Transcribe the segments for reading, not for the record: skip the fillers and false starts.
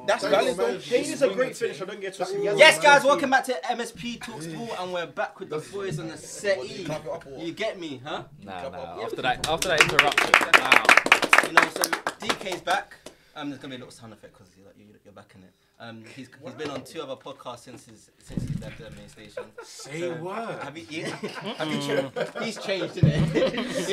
That's valid though. Kane is a great finisher. Don't get twisted. Yes, guys, welcome back to MSP Talk Sport, and we're back with the boys on the settee. You get me, huh? Nah. After that interruption. Wow. You know, so DK's back. There's gonna be a little sound effect because you're back in it. He's been on 2 other podcasts since he's left the main station. Say what? Have you he's changed, isn't it?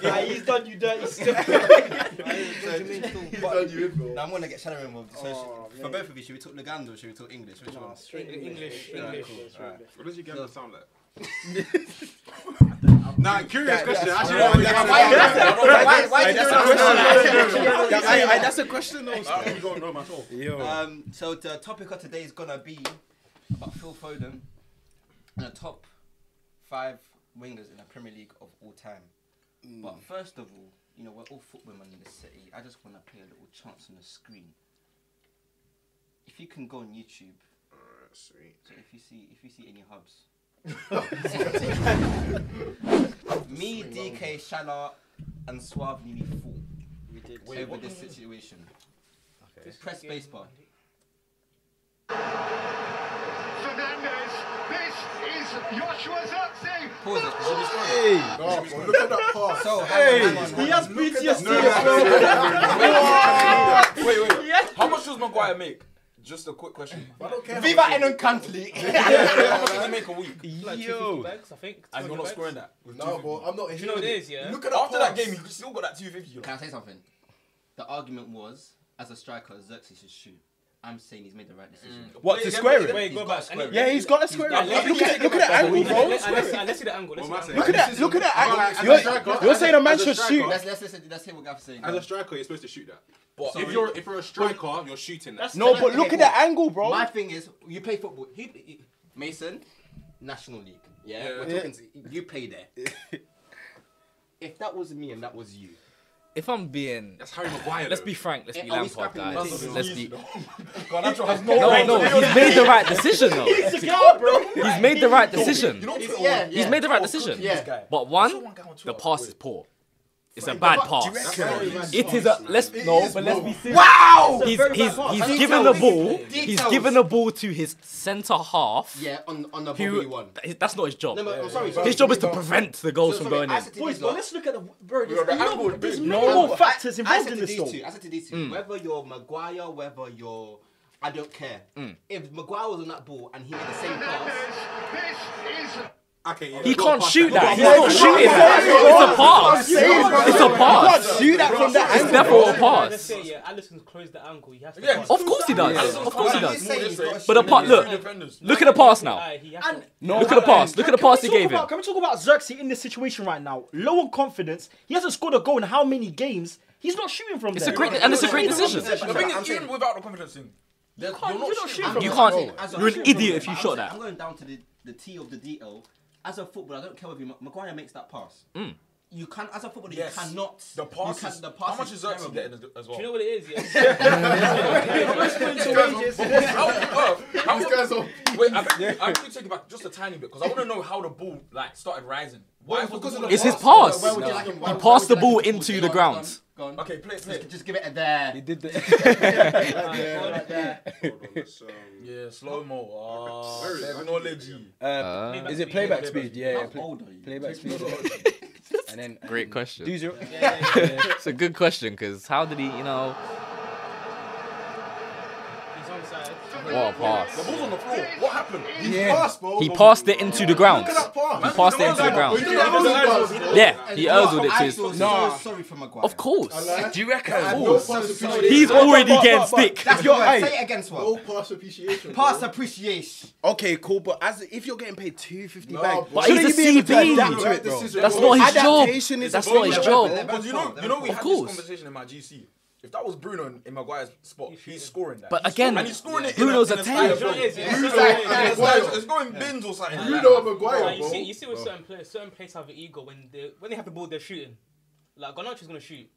Yeah, he's done you dirty still. He's done you in, bro. Now I'm gonna get Shannon involved. So for both of you, should we talk Luganda or should we talk English? Which one? English. Alright. What does you get to sound like? Nah, curious question. That's a question though. I don't know myself. So the topic of today is gonna be about Phil Foden and the top 5 wingers in the Premier League of all time. But first of all, you know, we're all footballmen in the city. I just want to play a little chance on the screen. If you can go on YouTube, Sweet. so if you see any hubs. Me, DK, Shala, and Suave nearly fought over this situation. Okay. Press spacebar. Fernandez, this is Joshua Zirkzee. Pause it. Look at that pass. So, hang on. He has PTSD as Wait. How much does Maguire make? Just a quick question. Viva Enon Country. How much does he make a week? Like 250 bags, I think. And you're not scoring that. No, bro, I'm not. Do you know what it is, yeah? Look at After that game, you still got that 250. Can I say something? The argument was, as a striker, Xerxes should shoot. I'm saying he's made the right decision. What, to square it? Wait, go back. Yeah, he's got to square it. Look at that angle, bro. Let's see the angle. Look at that angle. You're saying a man should shoot. Let's hear what Gaff's saying. As a striker, you're supposed to shoot that. But Sorry. if you're a striker, you're shooting that. No, but look at that angle, bro. My thing is, you play football. Mason, National League. Yeah, we're talking. You play there. If that was me and that was you, If I'm being, That's Harry Maguire. let's be frank. Let's be Are we Lampard, scrapping guys. this? Let's be. Garnacho has no. No, he's made the right decision though. He's made the right decision. He's made the right decision. Yeah. But one, the pass is poor. It's a bad pass. It is a let's be serious. Wow! He's given the ball. He's given the ball to his centre half. Yeah, on the bubbly one. That's not his job. No, but I'm sorry. His job is to prevent the goals from going in. Boys, but let's look at the bro. angle. There's no more factors involved in this though. I said to these two, whether you're Maguire, whether you're, I don't care. If Maguire was on that ball and he made the same pass, This is He can't shoot that. He's not shooting that. It's a pass. Shoot that from that It's angle. therefore a Let's pass. say, yeah, Allison's closed the angle. He has to Yeah, pass. Of course he does. Of course he He's does. saying he's got to But the shoot. pass, look at the pass now. He has to. Look at the pass. Look at the pass he gave him. Can we talk about Xerxes in this situation right now? Low on confidence. He hasn't scored a goal in how many games? He's not shooting from It's there. a great decision. The thing is, even without the confidence thing, you're not shooting. You can't. You're an idiot if you shot that. I'm going down to the T of the DL. As a footballer, I don't care whether Maguire makes that pass. You can, as a footballer, Yes. you cannot. The pass is. How much is Xerxes terrible. getting as well? Do you know what it is, yeah? Wait, I need to take it back just a tiny bit because I want to know how the ball started rising. Why? Because It's his pass. Where would you like him? He passed the ball into the ground. Go on. Okay, play. Just give it a there. He did the. Right there. Yeah, slow mo. Technology. Is it playback speed? Yeah. How old are you? Playback speed. And then Great question. do zero. It's a good question because how did he, He's onside. what a pass. The ball's on the floor. What happened? He passed it into the ground. He passed it into the ground. Yeah, he urled it to his. No, sorry for Maguire. Of course. Do you reckon? He's already getting stick. That's your word. Say it again, Swab. No pass appreciation. Pass appreciation. Okay, cool, but if you're getting paid $250 back, But shouldn't he's you a be able to CB. adapt to it, bro? That's not his job. Adaptation is That's a not his thing. job. Because you know we had this course. conversation in my GC. If that was Bruno in Maguire's spot, he's scoring that. But again, and he's scoring it. Bruno's in a a 10. style of Do you know what it is, play. yeah? It's going bins or something. Bruno and Maguire, Like, bro. you see with certain players have an ego when they have the ball, they're shooting. Like Garnacho's gonna shoot,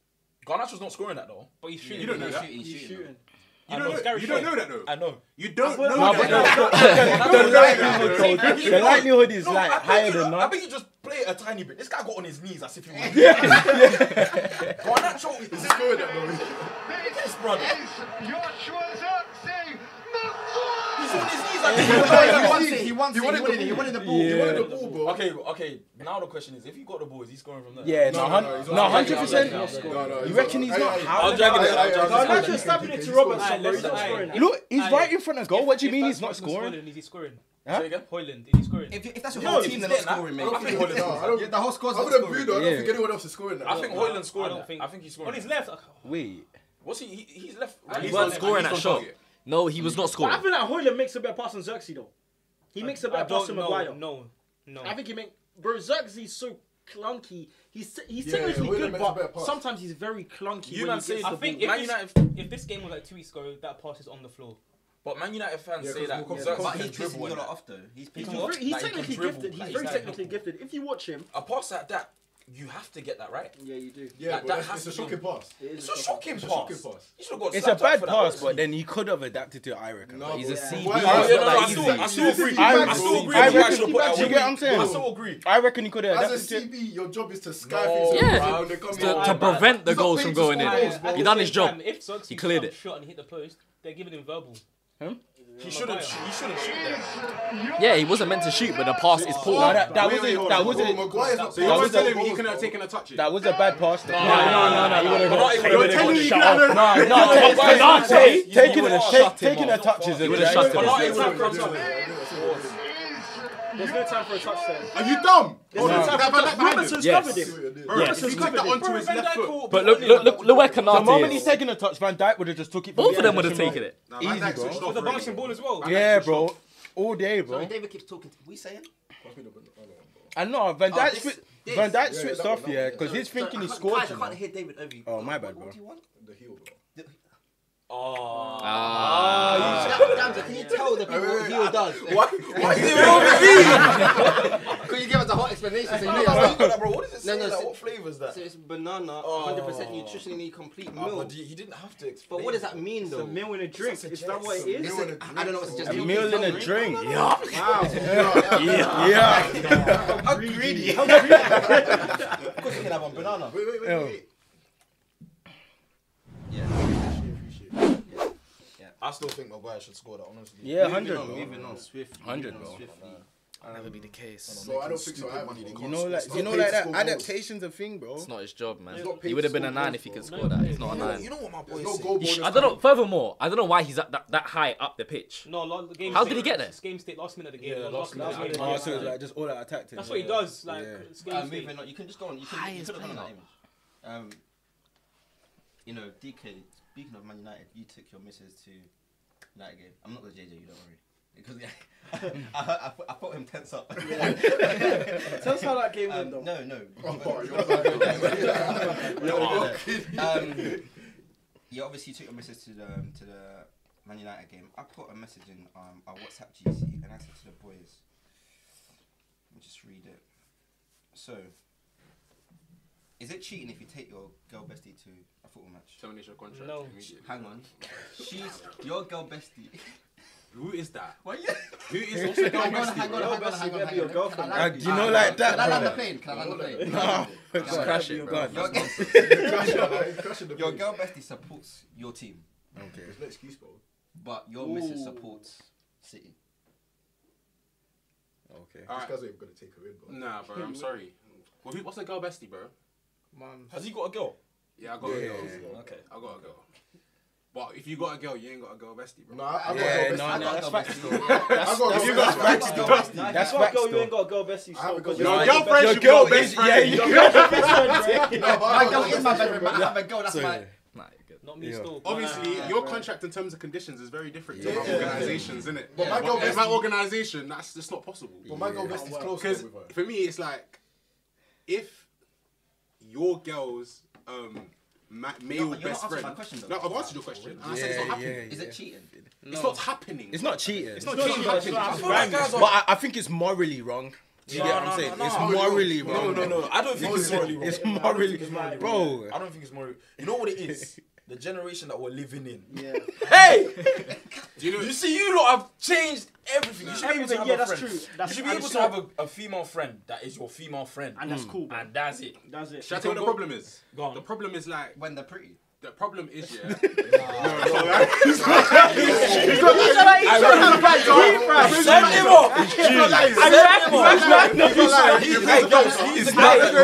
Garnacho's not scoring that though. but he's shooting. You don't know that. He's shooting. You don't know that though. I know. You don't No, know but that. The likelihood is like higher than I none. think you just play it a tiny bit. This guy got on his knees as if he was. Go on, that show. Is this good? This brother. is Joshua Zirkzee. He's on his knees. He wanted the ball. Yeah. He wanted the ball, bro. Okay. Now the question is, if he got the ball, is he scoring from there? Yeah, No, no, he's not. 100%. No, You reckon he's not? How? I'll drag it. No, I'm just stabbing it to Robertson, bro. He's not Aye. scoring. Look, he's right in front of goal. What do you mean he's not scoring? Is he scoring? Huh? Say again? Hoyland, is he scoring? If that's your No, whole he's team, they're not getting that. scoring, mate. I think Hoyland's No, I don't. Yeah, the whole squad's I not wouldn't view scoring. though. I don't Yeah. think anyone else is scoring that. I think Hoyland's scoring I that. don't think- I think he's scoring. On his left. Wait. What's he? He's left. He He's weren't on- scoring he's that on shot. target. No, he was not But I scoring. feel like Hoyland makes a better pass than Xerxes though. He makes a better pass than Maguire. No. I think he makes. Bro, Xerxes so clunky. He's Yeah, technically Hoyland good, makes a better but pass. sometimes he's very clunky. You when man he say gets I the think ball. if this game was like 2 weeks ago, that pass is on the floor. But Man United fans Yeah, say 'cause that more Xerxes But can he's pissing dribble you and lot that. off though. He's He's pissing very- you off. he's Like, he can technically dribble, gifted. He's like, very he's technically like- gifted. If you watch him, A pass like that, you have to get that right. yeah, you do. Yeah, Like, but that that's, has it's a to be- shocking pass. It's a shocking It's a pass. shocking pass. You should have got It's a slapped up bad for that, pass, honestly. but then he could have adapted it, I reckon. No, But he's a but- CB. Why- It's Oh, not yeah, no, that I easy. still agree. I still agree. I You reckon guys should he put that you away. get what I'm saying? I still agree. I reckon he could have As a adapted it. CB, your job is to sky No, things Yeah. when they come To in. prevent the He's not goals paid from to going score in. goals, bro. He done his job. If Xerxes He cleared it. shot and hit the post, they're giving him verbal. He shouldn't shoot there. Yeah, he wasn't meant to shoot, but the pass is No, poor. that wasn't. Maguire's not So you're That was telling a- me he couldn't have taken a touch? That was a bad pass. No. He would have But not even- You're telling me he couldn't have Taking a touch is a would've shut him But not up. even for a touch. There's no time for a touch there. Are you dumb? There's no time for a touch. Robertson's Yes. covered him. Bro, Yes. if he took that onto his left foot. But look where The moment Kanate he's is. taking a touch, Van Dijk would have just took it. Both of them would have taken it. Nah, Easy, Van Dijk bro. switched off With the already. bouncing ball as well. Yeah, bro. All day, bro. Sorry, David keeps talking. We saying? I know Van Oh, Dijk this- switched. this. Van Dijk Yeah, switched that off, one, yeah, yeah. because he's thinking he I scored. can't- I can't hear David over you. Oh, my bad, What bro. do you want? The heel, bro. Damn, can you tell the people what heel does? Why is it wrong with me? Could you give us a hot explanation? So you No, know no, yourself? you got that, bro. What does it say? No, Like, so- what flavour is that? So it's banana, 100% nutritionally complete Ah, milk. but he didn't have to explain. But what does that mean It's a though? meal in a drink. Is that what it is? Meal in a I don't know what to just A meal in a drink. Wow. Yeah. How greedy. Of course you can have one banana. Wait. I still think Maguire should score that, honestly. Yeah, 100. Moving on swiftly. 100, moving on bro. swiftly. That would be the case. So I don't think so. either, bro. You know, like that adaptation's a thing, bro. It's not his job, man. not paid He would have to been a score 9 goals, if he bro. could score that. He's not a 9. You know what my boy There's no is goal saying? bonus. I don't know. Furthermore, I don't know why he's that high up the pitch. No, the game. How did he get there? Game state last minute of the game. Yeah, last last minute. minute. Oh, so it's like just all that attack thing. That's what he does. Like Yeah. it's game state. Moving on. You can just go on. You could Highest have gone on that player. image. You know, DK. Speaking of Man United, you took your missus to United game. I'm not the JJ. You don't worry. Because I felt him tense up. Tell us how that game went, though. No. Oh, You obviously took your missus to the Man United game. I put a message in our WhatsApp GC and I said to the boys, let me just read it. So, is it cheating if you take your girl bestie to a football match? Termination of contract. No. immediately. Hang on. She's your girl bestie. Who is that? Why you? Who is also Hang on. Your girlfriend. Do you know like that, Can I land the bro? plane? Can I land the plane? No. Just crash it, bro. Your girl bestie supports your team, Okay. There's no excuse, bro. but your missus supports City. Okay. This Alright. guy's not even gonna take her in, bro. Nah, bro, I'm sorry. Well, what's a girl bestie, bro? Has he got a girl? Yeah, I got a Yeah. girl. Okay. I got a girl. But if you got a girl, you ain't got a girl bestie, bro. No, I got Yeah, a no, girl no, that's got facts. bestie. I got You a got girl facts, bestie. though. Nah, That's if you got a facts, girl, you though. ain't got a girl bestie. I haven't got Your No, girlfriend your should girl be your best is- friend. yeah, My girl is my best friend, but I have a girl. That's So, my. Nah, you're good. Not me Yeah. still. Obviously, your contract and terms and conditions is very different to my organisations, isn't it? But my girl in my bestie- organisation, that's just not possible. But my girl bestie's close Because with her. for me, it's like if your girl's male not best answering friend. my question, though. No, I've answered your question. And I said it's not happening. Is it cheating? It's not happening. It's not cheating. It's not It's cheating. not cheating. I feel like guys are. But I think it's morally wrong. Do you get what I'm saying? It's morally wrong. No. I don't think it's morally wrong. It's morally, bro. I don't think it's morally. You know what it is? the generation that we're living in. Yeah. Hey, Do you know? you see, you lot have changed everything. You should be able to have Yeah, a that's friend. true. You should be able to have a female friend that is your female friend, And that's cool, bro. and that's it. That's it. Should I tell you what the problem is? Go on. The problem is like When they're pretty. the problem is yeah. Send him off.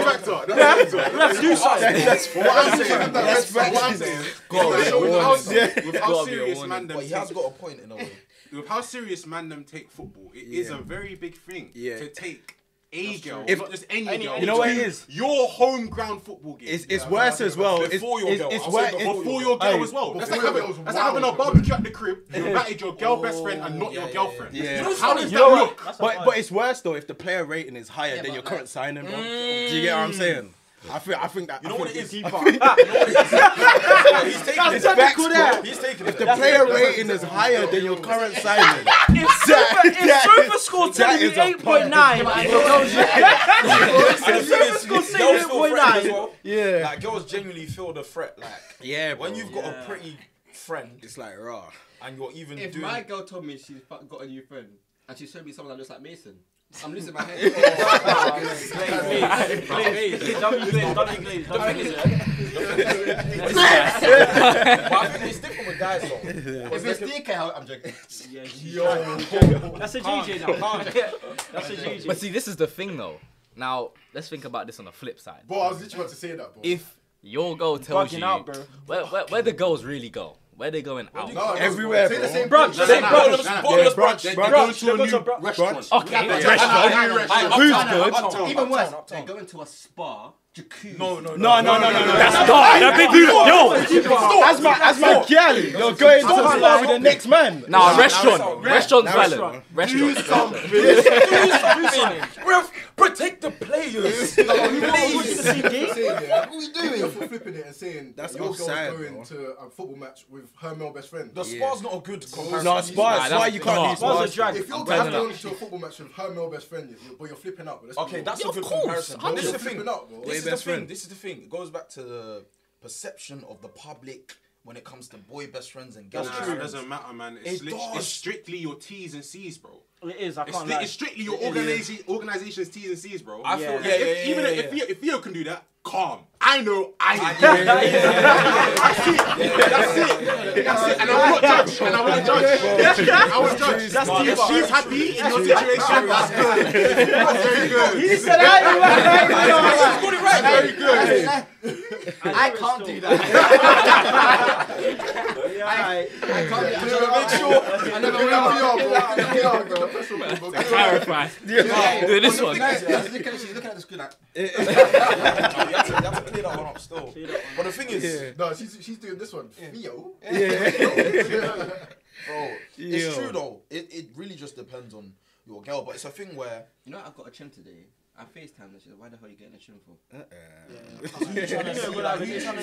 Let's do something. What I'm saying, with how Gotta be a serious warning. man them But he has take, got a point in a way. with how serious man them take football, it is a very big thing Yeah. to take a girl, If- not just any girl. You know what to it is? Your home ground football game. It's worse as well. Before your girl. It's I'll worse. say before For your girl Hey, as well. That's before like your having, girl that's was like having a wild. barbecue at the crib. You invited your girl best friend and not your girlfriend. Yeah. You know How what's does funny? that look? But it's worse though if the player rating is higher than but your like- current signing, bro. Do you get what I'm saying? I think that. You know what it is? Deeper. He's taking it. Facts, bro. He's taking If it. the player rating is higher than your current signing, If Super scored that telling me is a 8.9, if Super scored saying 8.9, yeah, Like girls genuinely feel the threat. Like yeah, when you've got a pretty friend it's like raw. and you're even If doing. my girl told me she's got a new friend and she showed me someone that looks like Mason, I'm losing my head. But I think it's different with guys though. If it's DK, I'm joking. That's a GG now. That's a GG. But see, this is the thing though. Now, let's think about this on the flip side. Bro, I was literally about to say that, bro. If your girl tells Bugging you out, bro. where the girls really go, where they going out. No, Everywhere, say the bro. same Brunch, thing. say Nah, brunch. nah, nah, Bottomless brunch, brunch. brunch. Go to a new brunch. restaurant. Okay, Who's good? Even worse, they're going to a spa, jacuzzi. No. That's dark. That big dude. Yo, As my girl, you're going to the spa with the next man. nah, restaurant's valid. Restaurant. Protect the players. What are we doing? For flipping it and saying That's your girl's offside, going bro. to a football match with her male best friend. The spa's not a good comparison. No, spa you can't do Spar's a spa. drag. If you're telling going to a football match with her male best friend, but you're flipping out, but Okay, that's a good comparison. But this is the thing. flipping out, bro. This is the best thing. friend. This is the thing. It goes back to the perception of the public when it comes to boy best friends and girl Nah, best it friends. doesn't matter, man. It It's does. strictly your T's and C's, bro. It is, I It's, can't lie. it's strictly your organization's T's and's, bro. I feel Even yeah. if Theo can do that, calm. I know, I do. That's it. And I won't judge. I won't judge. That's If deeper. she's happy in your situation, that's good. That's very good. He said that. Very good. I can't do that. I can't do that. Make sure. I never Clarify. Do this one. She's looking at the screen like, You have to clear that one up still. But the thing is, No, she's doing this one. Theo. bro, it's true though. It really just depends on your girl. But it's a thing where you know, I've got a trim today. I FaceTime and she's like, why the hell are you getting a trim for? So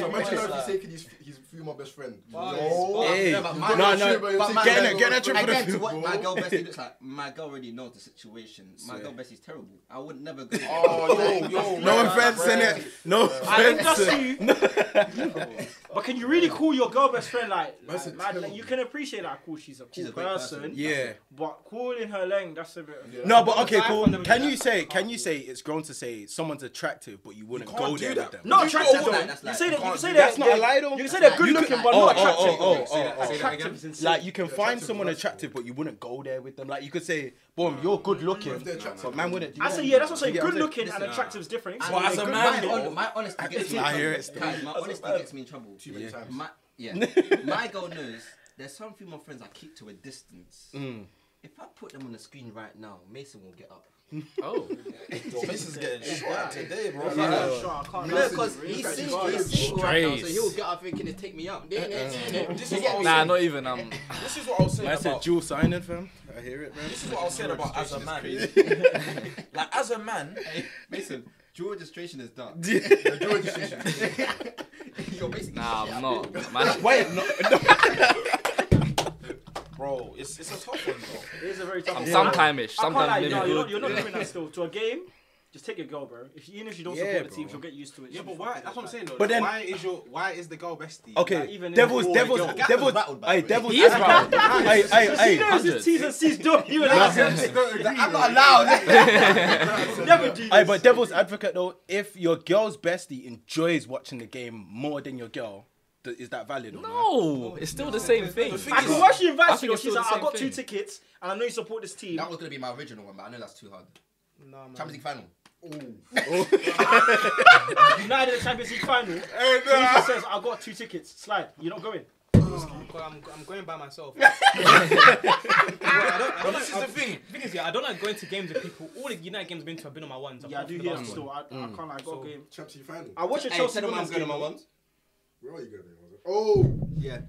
imagine if he's taking his female best friend. Hey, Yeah, but my- no, but my- get a trip for Again, to the what food. my girl bestie looks like, my girl already knows the situation. My girl bestie's terrible. I would never go. No offense, innit? No I think that's offense. you. But can you really call your girl best friend like Listen, you can appreciate that cool she's a cool a great person. person. Yeah. But calling her leng, that's a bit. No, but okay, cool. from them Can do you say it's grown to say someone's attractive, but you wouldn't can't go do there that. with them? Not You attractive can't though. do that, that's You like- say that. You can't say do that. That's not a lie though. You can say they're good looking, but not attractive. Oh. Attractive is insane. Like you can find someone attractive, but you wouldn't go there with them. Like you could say, "Boom, you're good looking," but man wouldn't do I that. say yeah, that's what I'm saying. You get Good looking and attractive is different. But as a man, though, my honesty gets me in I hear trouble. it still. Guys, my honesty gets me in trouble. Too many times. My girl knows there's some female friends I keep to a distance. If I put them on the screen right now, Mason will get up. Oh. Yo, Mason's getting shot today, bro. No, because he's single right now, so Strays. he'll get up thinking to take me out. This is what I was Nah, saying. not even. This is what I was saying I said about. dual signing, fam. I hear it, man. This is what I was saying about as a man. Like as a man, Mason, dual registration is done. Your registration. You're basically Nah, shit. I'm not. Man, Wait, no. bro, it's a tough one, bro. It is a very tough. I'm sometime-ish. I can't lie, Sometimes no, maybe good. you're not doing that still. To a game, Just take your girl, bro. Even if you don't Yeah, support the bro. team, she'll get used to it. Yeah, She'll but be why? fucking That's what I'm with saying though. But then- why is the girl bestie? Okay, Like, even devil's in devil's war, devil's rattled, by the way. devil's He is advocate. rattled. Hey, that. She knows Hundreds. his T's and C's don't you and I. I'm not allowed. Never do Hey, this. but devil's advocate though, if your girl's bestie enjoys watching the game more than your girl, is that valid or not? No, it's still the same thing. I can watch you I invite think you. it's She's still like, the I've got same 2 thing. tickets, and I know you support this team. That was gonna be my original one, but I know that's too hard. Nah, man. Champions League final. United in the Champions League final. He just says, I've got 2 tickets. Slide. You're not going. I'm going by myself. I don't This is the thing. thing is, yeah, I don't like going to games with people. All the United games I've been to have been on my ones. Yeah, I apart do from the hear last one. still. I can't lie. I got a game. Champions League final. I watch a Hey, Chelsea tell them women's I'm going game. to my ones. Where are you going? Oh, Yeah.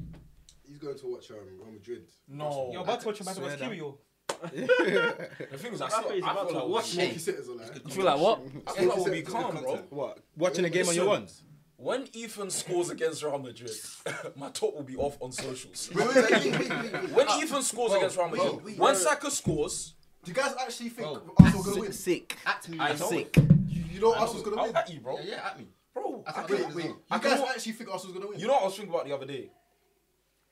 he's going to watch Real Madrid. No. You're about to watch a match against Curio. The thing is, I Mbappe is about to feel watch like Smoky sitters are like. You feel like what? I feel like we'll be calm, bro. What? Watching a game on your Listen. ones? When Ethan scores against Real Madrid, my talk will be off on socials. Wait. When Ethan scores against Real Madrid, wait. when Saka scores, Do you guys actually think Bro. Arsenal gonna win? Sick. At me. I you know. know it. You know Arsenal's gonna I'll win. at you, bro. Yeah, at me. Bro, That's I what Wait, I'm wait. saying. You I guys know- actually think Arsenal's gonna win? you know what I was thinking about the other day?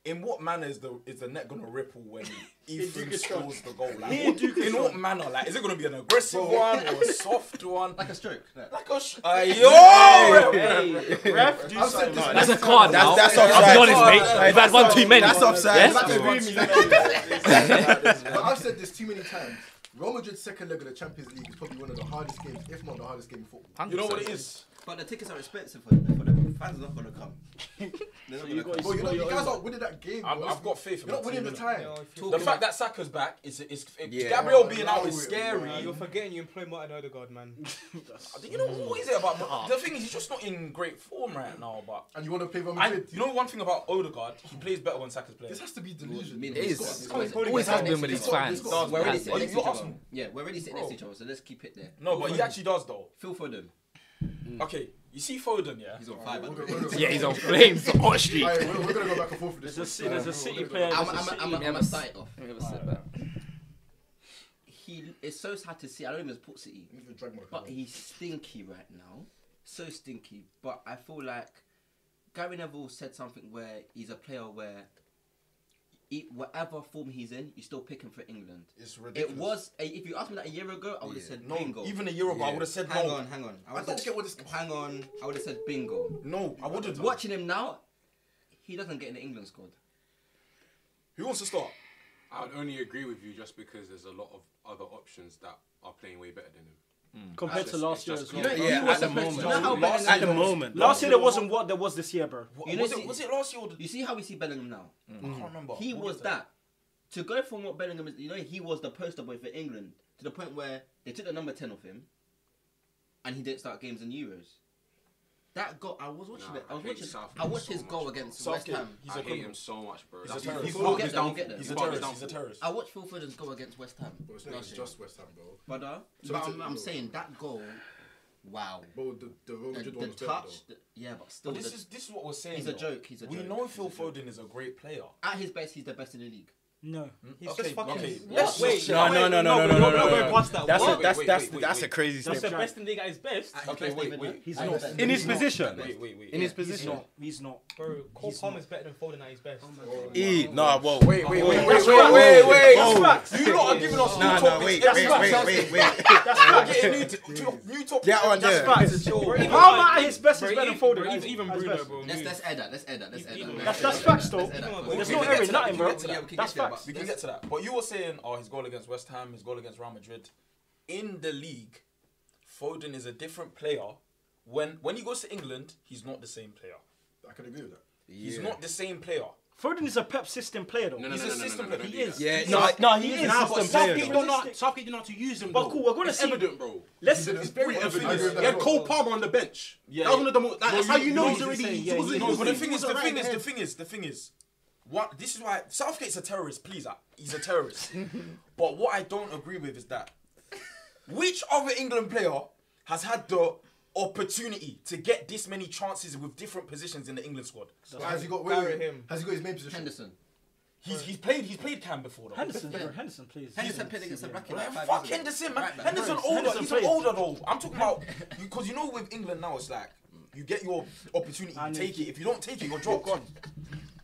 In what manner is the net gonna ripple when Ethan scores the goal? Like, in what manner? Like, is it gonna be an aggressive one or a soft one? Like a stroke. No. Like a yo! Hey, ref, do I've said something. this- That's a card now. That's I'll offside. be honest, mate. Hey, You've had one too many. That's offside. Yes? But I've said this too many times. Real Madrid's second leg of the Champions League is probably one of the hardest games, if not the hardest game in football. You know what it is? But the tickets are expensive for them. Fans are not gonna come. They're not you gonna got come. Bro, you guys aren't winning that game. bro. I've got faith in You're not my winning team, the innit? time. The fact that Saka's back is Yeah. Gabriel being out is No, scary. You're forgetting you employ Martin Odegaard, man. You know what is it about? The thing is, he's just not in great form right now. But And you want to play Real I, Madrid? you know one thing about Odegaard, he plays better when Saka's playing. This has to be delusion. It is. Always Always has been with his fans. No, We're already Has sitting it? next to You're each other. Arsenal. Yeah, we're already sitting next to each other, so let's keep it there. No, but he actually does though. Phil Foden, Okay, you see Foden, yeah. he's on fire. by the way. Yeah, he's on flames. Hot streak. Alright, we're gonna go back and forth with this. There's a City player. I'm there's a City- gonna start it off. Let me have a sit back. It's so sad to see. I don't even put City, I'm gonna drag my but he's stinky right now. So stinky. But I feel like Gary Neville said something where he's a player where whatever form he's in, you still pick him for England. It's ridiculous. It was if you asked me that a year ago, I would have said No, bingo. even a year ago, I would have said hang no. on. I, I would've don't said, get what this. hang on. I would have said bingo. No, I wouldn't. Watching him now, he doesn't get in the England squad. Who wants to start? I would only agree with you just because there's a lot of other options that are playing way better than him. compared to last year as well. Yeah, at the moment. You know how Bellingham At the was- moment. Last year there wasn't what there was this year, bro. You know, Was it last year or the... You see how we see Bellingham now? I can't remember. He We'll was get to that. To go from what Bellingham is, you know, he was the poster boy for England to the point where they took the number 10 off him, and he didn't start games in Euros. That goal, I was watching it. I watched his goal against West Southgate. Ham. He's I a hate him so much, bro. He's a That's terrorist. his We'll fault, get his there, we'll downfall. get there. He's a His fault, his terrorist. He's a downfall. terrorist. I watched Phil Foden's goal against West Ham. Bro, it's not last year. just West Ham, bro. But, So but it's I'm a- saying that goal, wow. Bro, the Real The, Madrid the one was better, touch, yeah, but still, But the- this is what we're saying. he's a though. joke. He's a We joke. know He's Phil a joke. Foden is a great player. At his best, he's the best in the league. No. He's Okay, just fucking. okay. What? Wait, No. we're not going past that. That's What? that's a crazy He's the statement. best in the league at his best. Okay, wait. He's At not. his best. In his He's not. position. Wait. In his He's position. not. He's not. Bro, Cole Palmer is better than Foden at his best. Nah, whoa. Wait. That's facts. You lot are giving us new Nah, topics. wait. We're getting new topics. Get on That's there. facts. Even- Palmer at his best is Bro, better than Foden. bro, He's even at his Bruno, best. bro. Let's add that. That's facts though. Let's add that. There's We no can get airing to that, nothing, we bro. can get to that, That's facts. We can get to that. But you were saying, his goal against West Ham, his goal against Real Madrid. In the league, Foden is a different player. When he goes to England, he's not the same player. I can agree with that. He's not the same player. Foden is a Pep system player though. He's a system player. He is. Yeah, He no, is. he is Nah, a but system player. Southgate though. don't know. Southgate don't know how to use him. But though. cool, we're gonna It's see- evident, bro. Let's. It's very But the evident. thing is- He had Cole Palmer on the bench. Yeah, That was one of the most. That's how you know he's he's already. insane. he Yeah, wasn't- he No, is. but the he thing is, wasn't right ahead. the thing is, what this is why Southgate's a terrorist. Please, he's a terrorist. But what I don't agree with is that which other England player has had the opportunity to get this many chances with different positions in the England squad? Has he got Garrett him. Has he got his main position? Henderson. He's played Cam before though. Henderson, Yeah. Henderson plays. Henderson played against the bracket. Like, like 5 fuck years ago. Henderson, man. Right back. Henderson Bro, older. Henderson He's plays. older though. I'm talking about because you know with England now it's like you get your opportunity, you And take it. If you don't take it, you're You're dropped. gone.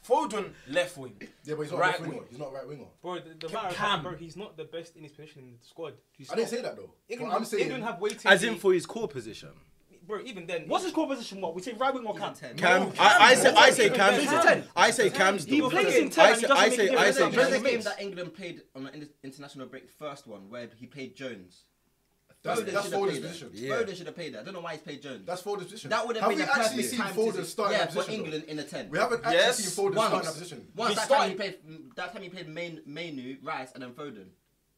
Foden left wing. Yeah, but he's not Right right winger. wing. He's not right winger. Bro, the matter of Cam. fact, bro, he's not the best in his position in the squad. He's I didn't not. say that though. England, What I'm saying, England have waiting. As in for his core position. bro, even then. What's his core position? What we say, right wing or He's Cam? a 10. Cam, No, I say Cam. Cam's. He's a 10. I say Cam's. He though. plays in 10 I and he say doesn't I make say it I different. say Remember the Cam's. game that England played on the international break, first one, where he played Jones. that's should have Foden's played position. that. Yeah. Foden should have played that. I don't know why he's played Jones. That's Foden's position. That would have been we the actually perfect seen time Foden to start in yeah that for position? England in a 10. We haven't actually Yes, seen Foden once. start in that position. Once He that started- time he played. That time he played Mainu, Rice, and then Foden.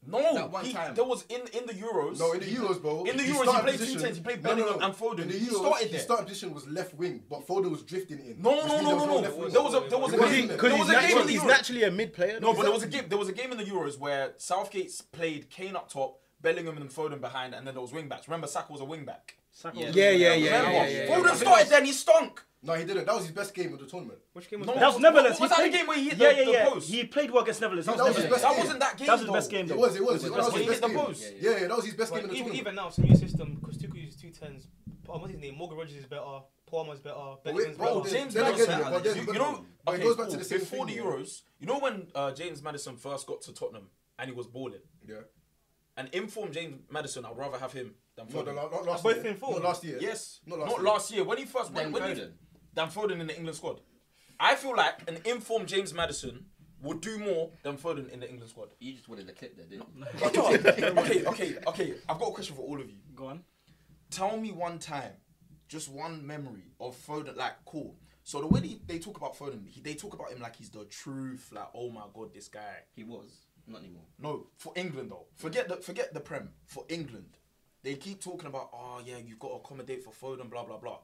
No, That one time. there was in the Euros. No, in the Euros, bro. In the he Euros, he started played position- 2 10s. He played No, no, Bellingham no. and Foden. In the He Euros, started his there. starting position was left wing, but Foden was drifting in. No, which no, means no, there was no, left no. wing. There was a Because game. he- There was a game in the He's Euros. naturally a mid player. No, but there was a Exactly. game. There was a game in the Euros where Southgate's played Kane up top, Bellingham and Foden behind, and then there was wing backs. Remember, Saka was a wing back. Saka Yeah. was- Yeah. Remember, Foden started then. He stunk. No, he didn't. That was his best game of the tournament. Which game was No, that? That was Netherlands. Was He that the played- game where he hit Yeah, the yeah. post? He played well against Netherlands. That was his best That game. wasn't that game. That was his though. best game, It though. was. It That was was his his best When he best hit the game. post. Yeah, that was his best game in the Even, tournament. even now, it's a new system because Tuchel uses 2 10s. What's his name? Morgan Rogers is better. Palmer's better. Bellingham's Bro, better. James Then again, Madison, yeah, but then- you know, but it okay, goes back to cool. the same Before thing, the yeah. Euros, you know when James Madison first got to Tottenham and he was balling, Yeah. an informed James Madison, I'd rather have him than No, Foden. not last Both year. in form. Not last year. Yes, Not not last last, year. year. When he first Then when Foden. than Foden in the England squad. I feel like an informed James Madison would do more than Foden in the England squad. You just wanted the clip there, didn't you? Okay. I've got a question for all of you. Go on. Tell me one time, just one memory of Foden. Like, cool. So the way they talk about Foden, they talk about him like he's the truth. Like, oh my god, this guy. He was. Not anymore. No, for England though. Forget the Prem. For England, they keep talking about, oh yeah, you've got to accommodate for Foden, blah blah blah.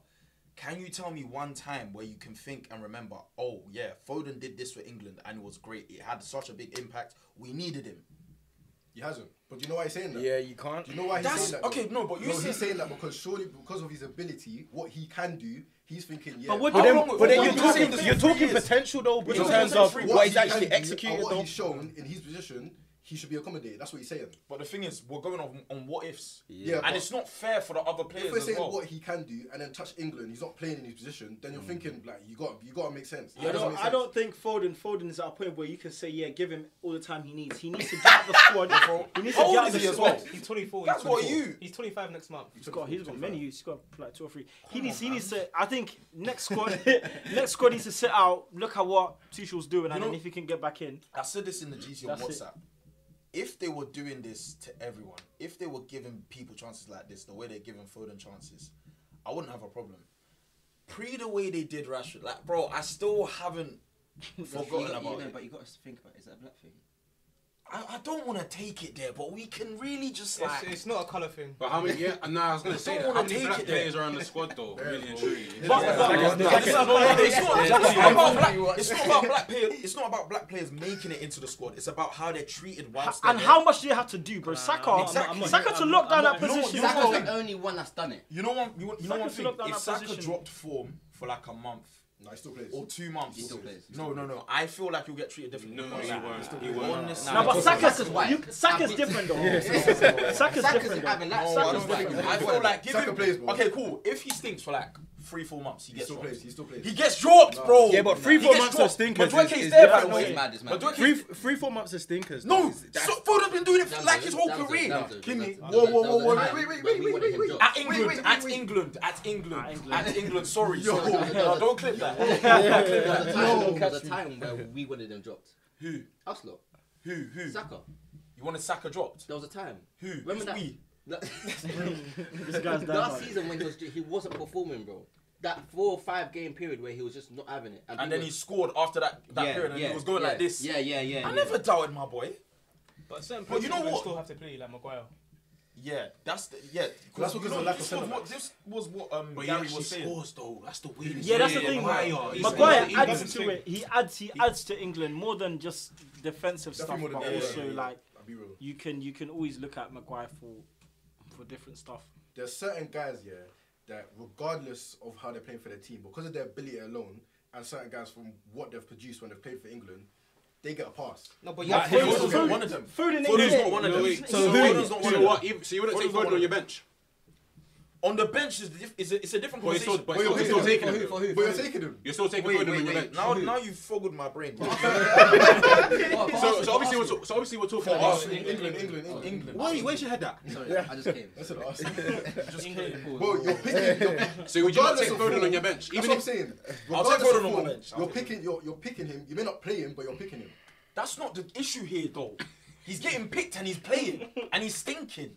Can you tell me one time where you can think and remember, oh yeah, Foden did this for England and it was great. It had such a big impact. We needed him. He hasn't. But do you know why he's saying that? Yeah, you can't. Do you know why he's That's- saying that? though? okay, no, but you no, said- he's saying that because surely because of his ability, what he can do, he's thinking, yeah. But what- But How then, long- but how then long you're have you seen talking, this you're for talking 3 years? potential though, in We're terms talking of three- what he's he can actually do executed and what though. he's shown in his position, he should be accommodated. That's what he's saying. But the thing is, we're going on what ifs. Yeah, And but it's not fair for the other players if we're as saying well. what he can do and then touch England, he's not playing in his position, then you're thinking like you got to make sense. That doesn't make I sense. don't think Foden is at a point where you can say, yeah, give him all the time he needs. He needs to get out the squad. He needs to How get old out is the he as squad. well? He's 24. That's he's what 24. you- He's 25 next month. He's got many. He's got like 2 or 3. He needs to. I think next squad needs to sit out. Look at what Tuchel's doing, and know- then if he can get back in. I said this in the GC on That's it. WhatsApp. If they were doing this to everyone, if they were giving people chances like this, the way they're giving Foden chances, I wouldn't have a problem. The way they did Rashford, like, bro, I still haven't forgotten about it. But you got to think about it. Is that a black thing? I don't want to take it there, but we can really just like. It's not a colour thing. But how many? Yeah, no, I was gonna say that. wanna How many take black it there. players are on the squad though? Really and truly. It's not about black players. It's not about black players making it into the squad. It's about how they're treated whilst they're And there. how much do you have to do, bro? Saka, Exactly. Saka to lock down that You know what- position. you know Saka's what- the only one that's done it. You know one. You know Saka one to thing. lock down If that Saka position. dropped form for like a month No, he still plays. or 2 months, He still plays. No. I feel like you'll get treated differently. No, he won't. He won't. Honestly. No, but Saka's white. Saka's different though. Saka's Saka's different though. having that. No, I Saka's don't white. think- I feel like give Saka him. plays, bro. Okay, cool. If he stinks for like 3-4 months, he He gets still dropped. plays. He still plays. He gets dropped, bro. Yeah, but He 3-4 gets months of dropped. stinkers Madueke's is there, by the different. way. It's mad, it's mad. Madueke's- 3-4 months of stinkers. No, That's- so Foden's been doing it for like his whole career. Kimmy, That whoa, was whoa, a wait, time wait, wait, when we wait, wanted wait, him wait. dropped. At England, wait, at wait. England, at England, England. at England. Sorry, Yo. sorry. No, don't clip that. There was a time where we wanted him dropped. Who? Us lot. Who? Saka. You want Saka dropped? There was a time. Who? Remember Who's that? we? This guy's down. Last season when he wasn't performing, bro. That 4 or 5 game period where he was just not having it. And then he scored after that period, and he was going like this. Yeah. I never doubted my boy. But certain But you players know what? still have to play like Maguire. Yeah, that's the That's because of lack of this was centre what backs. this was what But he Gary actually was saying. scores though. That's the weirdest. Yeah, that's the thing. thing. Maguire Maguire he adds doesn't to think- it. He adds to England more than just defensive stuff, Definitely more but than that, also yeah. like I'll be real. you can always look at Maguire for different stuff. There's certain guys, yeah, that regardless of how they're playing for their team, because of their ability alone, and certain guys from what they've produced when they've played for England, they get a pass. No, but Yeah, yeah, Foden's not one of them. Foden Foden's ain't not one of them. Wait, So Foden's not one so of what? them. So you wouldn't take Foden's not Foden one on your of them. bench? On the bench it's a different But conversation. you're still taking him. For who? But you're taking him. You're still taking Wait, Foden on your wait. bench. Now you've foggled my brain. So obviously we're talking For about. us, England. Wait, where's your head at? Sorry, I just came. That's an Arsenal. Just came. Bro, you're picking. So would you not take Regardless of Foden form, on your bench? That's Even what I'm if saying. I'll take Regardless of Foden on my form, bench. You're picking him. You may not play him, but you're picking him. That's not the issue here, though. He's getting picked and he's playing and he's stinking.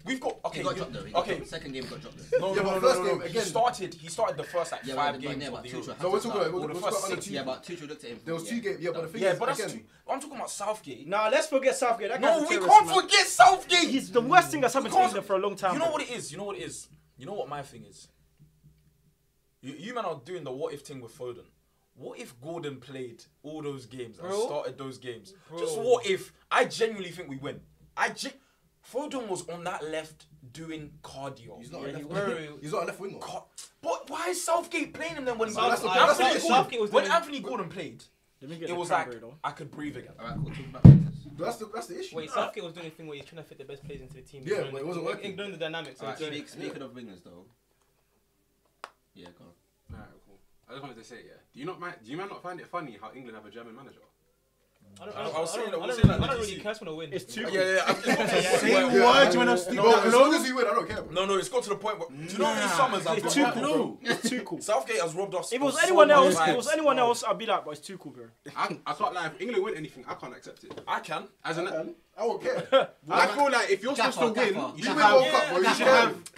We've got He okay. got dropped though. He got Okay. dropped. Second game got dropped though. No, Yeah, no, but no, first no, game, no. again- He started the first like Yeah, 5 but games yeah, of but the Tuchel Euros. had So we're to talking start. about Or the we're first talking about 6 Yeah, but Tuchel looked at him. there was 2 games. Yeah, but the thing Yeah, is, but that's again, I'm talking about Southgate. Nah, let's forget Southgate. That No, guy's a we terrorist, can't man. forget Southgate. He's the worst thing that's happened to Because- England for a long time. You know bro. what it is? You know what it is? You know what my thing is? You man are doing the what if thing with Foden. What if Gordon played all those games and Bro. started those games? Bro. Just what if? I genuinely think we win. Foden was on that left doing cardio. he's not Yeah, a he left were. winger. He's not a left winger. But why is Southgate playing him then when that's the- that's Anthony the- Gordon, Southgate was when doing- Anthony Gordon played? Let me get It the was like Cranberry, though. I could breathe again. Alright, cool. Talk about Rangers. But that's the issue. Wait, Southgate was doing a thing where he's trying to fit the best players into the team. Yeah, ignoring but it the- wasn't working. Ignoring the dynamics. Alright, of the speaking of wingers though. Yeah, go on. Alright, cool. I just wanted to say, do you not find it funny how England have a German manager? I don't I was saying that- I was don't saying that, really did you curse when I win. It's too Yeah, yeah. I've got to the Say point where- words when I speak. No, as long as you win, I don't care. Bro. No, it's got to the point where. Do you know how many summers I've It's been too back? cool, bro. It's too cool. Southgate has robbed us. If it was of anyone so else, many if it was vibes. anyone else, I'd be like, but it's too cool, bro. I can't lie. If England win anything, I can't accept it. I can. As an, I won't care. I feel like if you're supposed to win, Gaffer, you You should win have. World Cup, bro. You should have.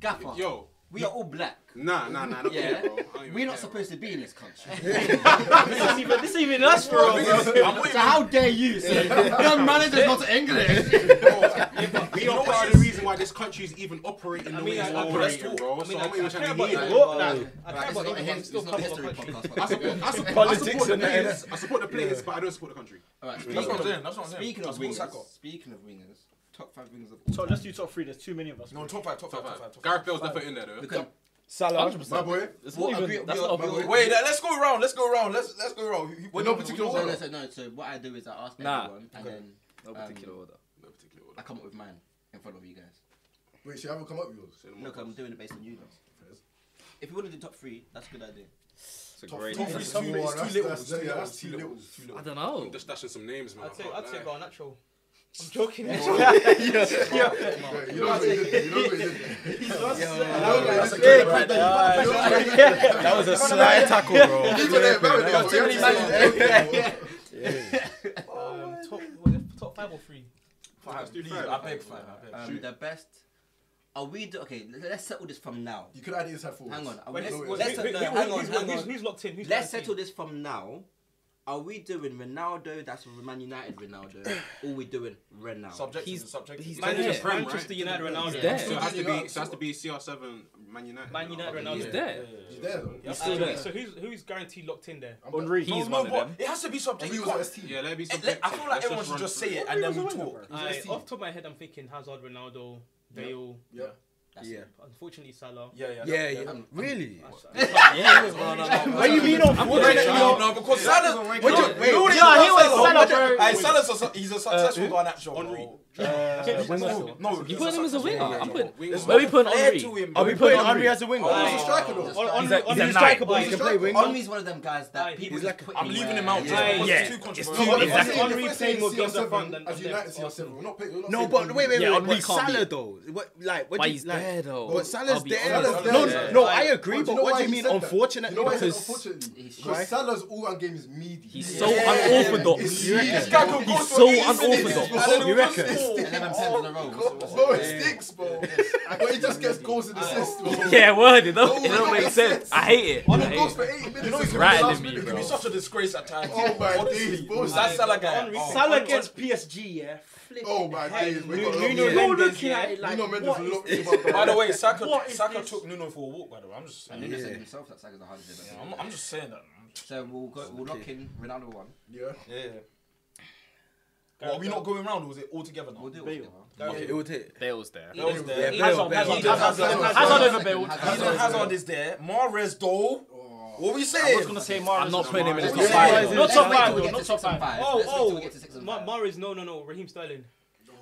Gaffer. Yo, We are all black. nah, not Yeah. bro. I don't even We're not care, supposed to be in this country. This ain't even us, bro. So how dare you say the manager's not English? bro. We are part of the reason why this country is even operating the way it's I- operating, bro. I So mean, I'm not even I trying care to about hear that, it. What? but I Right, care it's about not a England, his, still it's not a cover my history country. podcast. I support Politics the and that, players. I support the players, but I don't support the country. Alright, That's what I'm saying. That's what I'm saying. Speaking of I support Saka. wingers, top 5 wingers of all So time. let's do top 3. There's too many of us. No, top five. Gareth Bale's definitely in there though. Because Salah. My boy. It's Well, not agree- even. That's we not are- a Wait, let's go around. Let's go around. Let's go around. In no particular order. so what I do is I ask Nah. everyone and then No particular order. No particular I order. come up with mine in front of you guys. Wait, so you haven't come up with yours? Look, I'm doing it based on you guys. If you want to do top 3, that's a good idea. It's a Top great. three. Top three, That's top too three, little. it's too little. That's It's too little. that's It's too too little. I don't know. I'm just dashing some names, man. I'd say go natural. I'm joking. You know what he did there. You know what he did there. That was a sly tackle, bro. Top 5 or 3? Five, please. I beg five. I beg. The best. Are we okay? Let's settle this from now. You could add it inside forwards. Hang on. Are Wait, we- who's hang on. Who's locked in? Who's Let's guaranteed? settle this from now. Are we doing Ronaldo? That's Man United Ronaldo. Or we doing Ronaldo? Subjective. he's Manchester, Prem, right? Manchester United Ronaldo. He's there. So it has to be CR7 Man United. Man United Ronaldo. He's there. He's there though. He's still there. So who's guaranteed locked in there? Henri. He's No, one of but them. it has to be subjective. He You was can't- at ST. Yeah, let me be I subjective. feel like Let's everyone should run just through say it. it and then we talk. Off the top of my head, I'm thinking Hazard, Ronaldo, Bale. Yeah. Yeah. Unfortunately, Salah. Yeah. Really? What do you mean unfortunately? No, because Salah. Wait, he was Salah, bro. Hey, Salah's he's a successful garnacho. Henri. No, You put him as a winger. I'm putting. Wingers. Where we putting Flair Henri? to him, Are bro. we putting Henri as a winger? Oh, he's a striker though. He's a nine. He can play wing. Henri's one of them guys that people he's just like- put I'm in leaving where- him out. Yeah. Just Yeah. it's too It's controversial. too- exactly. Henri playing more games up front than as United CR7. We're not playing. No, but wait. Yeah, Henri But can't be- Salah though. What Why do he's you like? there though? But Salah's I'll be there. honest. there. No, I agree. But But you know what why do you he mean said that? unfortunately? You know why I said Because unfortunately? He's Because right. Salah's all-round game is meaty. He's so unorthodox. It's You reckon? meaty. He's so unorthodox. bro. You reckon? 11 pens in a row. Bro, it stinks, bro. But he just gets goals and assists, bro. Yeah, word. It don't No, make sense. I hate it. On I the hate goals it. for 80 minutes. You know, he's rattling me, It can bro. be such a disgrace at times. Oh my Honestly, days, bro. that Salah guy. Salah gets PSG, yeah. Oh my days. We got Nuno Nuno looking at it like, Mendes what is looked this? him up. By the way, What is Saka this? took Nuno for a walk. By the way, I'm just And saying. Nuno said himself that Saka's the hardest player. I'm just saying that. So we'll lock in Ronaldo 1. Yeah. Yeah. Well, are we not going round, or was it all together now? We'll do it Bale. together. Okay, it would hit. Bale's there. Bale's there. Yeah, Hazard, Bale. Hazard over Bale. Hazard over Bale. Hazard is there. Mahrez though. What were you I saying? was gonna say Mahrez. I'm not putting him in the Mahrez. top five. Not top five, Let's wait till we though. get Not to top 6 and five. 5. Let's wait till we get to 6 and 5. Mahrez, no. Raheem Sterling.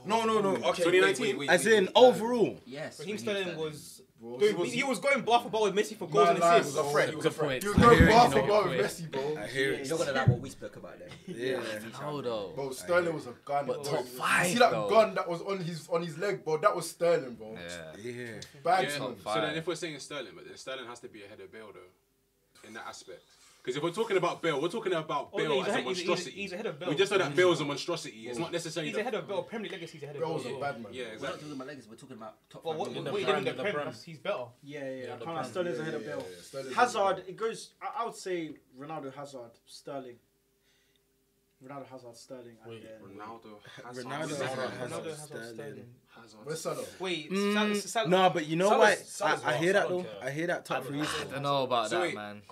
No. Okay. 2019? wait, As in overall. Yes. Raheem Sterling was. Bro, He was going bar for bar with Messi for goals and Nah, assists. he was a threat. He was a threat. He was I going hear it, bar you for know, bar with wait. Messi, bro. I hear it. You're gonna like what we spoke about then. Yeah. Hold on. Bro, Sterling was a gun. But bro. top five, You see that though. gun that was on his leg, bro? That was Sterling, bro. Yeah. Yeah. Bad Yeah. time. So then if we're saying Sterling, but then Sterling has to be ahead of Bale though, in that aspect. Because if we're talking about Bale, we're talking about Oh, Bale yeah, as a monstrosity. he's ahead of Bale. We just know that Bale's a monstrosity. It's not necessarily. He's ahead of Bale. Premier League legacy, he's ahead of Bro Bale. was a bad man. Yeah, We're not exactly. talking about legacy, we're talking about top Well, 5 what million. he did in the Prem, he's better. Yeah. I the can't Prem. Sterling's ahead of Yeah, Bale. yeah, Sterling's Hazard, it goes. I would say Ronaldo, Hazard, Sterling. Ronaldo, Hazard, Sterling, and then Ronaldo, Hazard. Ronaldo, Ronaldo, Hazard, Hazard, Sterling. Where's Salah? Wait, No, but you know what? Salah's I well, hear that I don't though. care. I hear that top three. I don't know about So that, wait. man.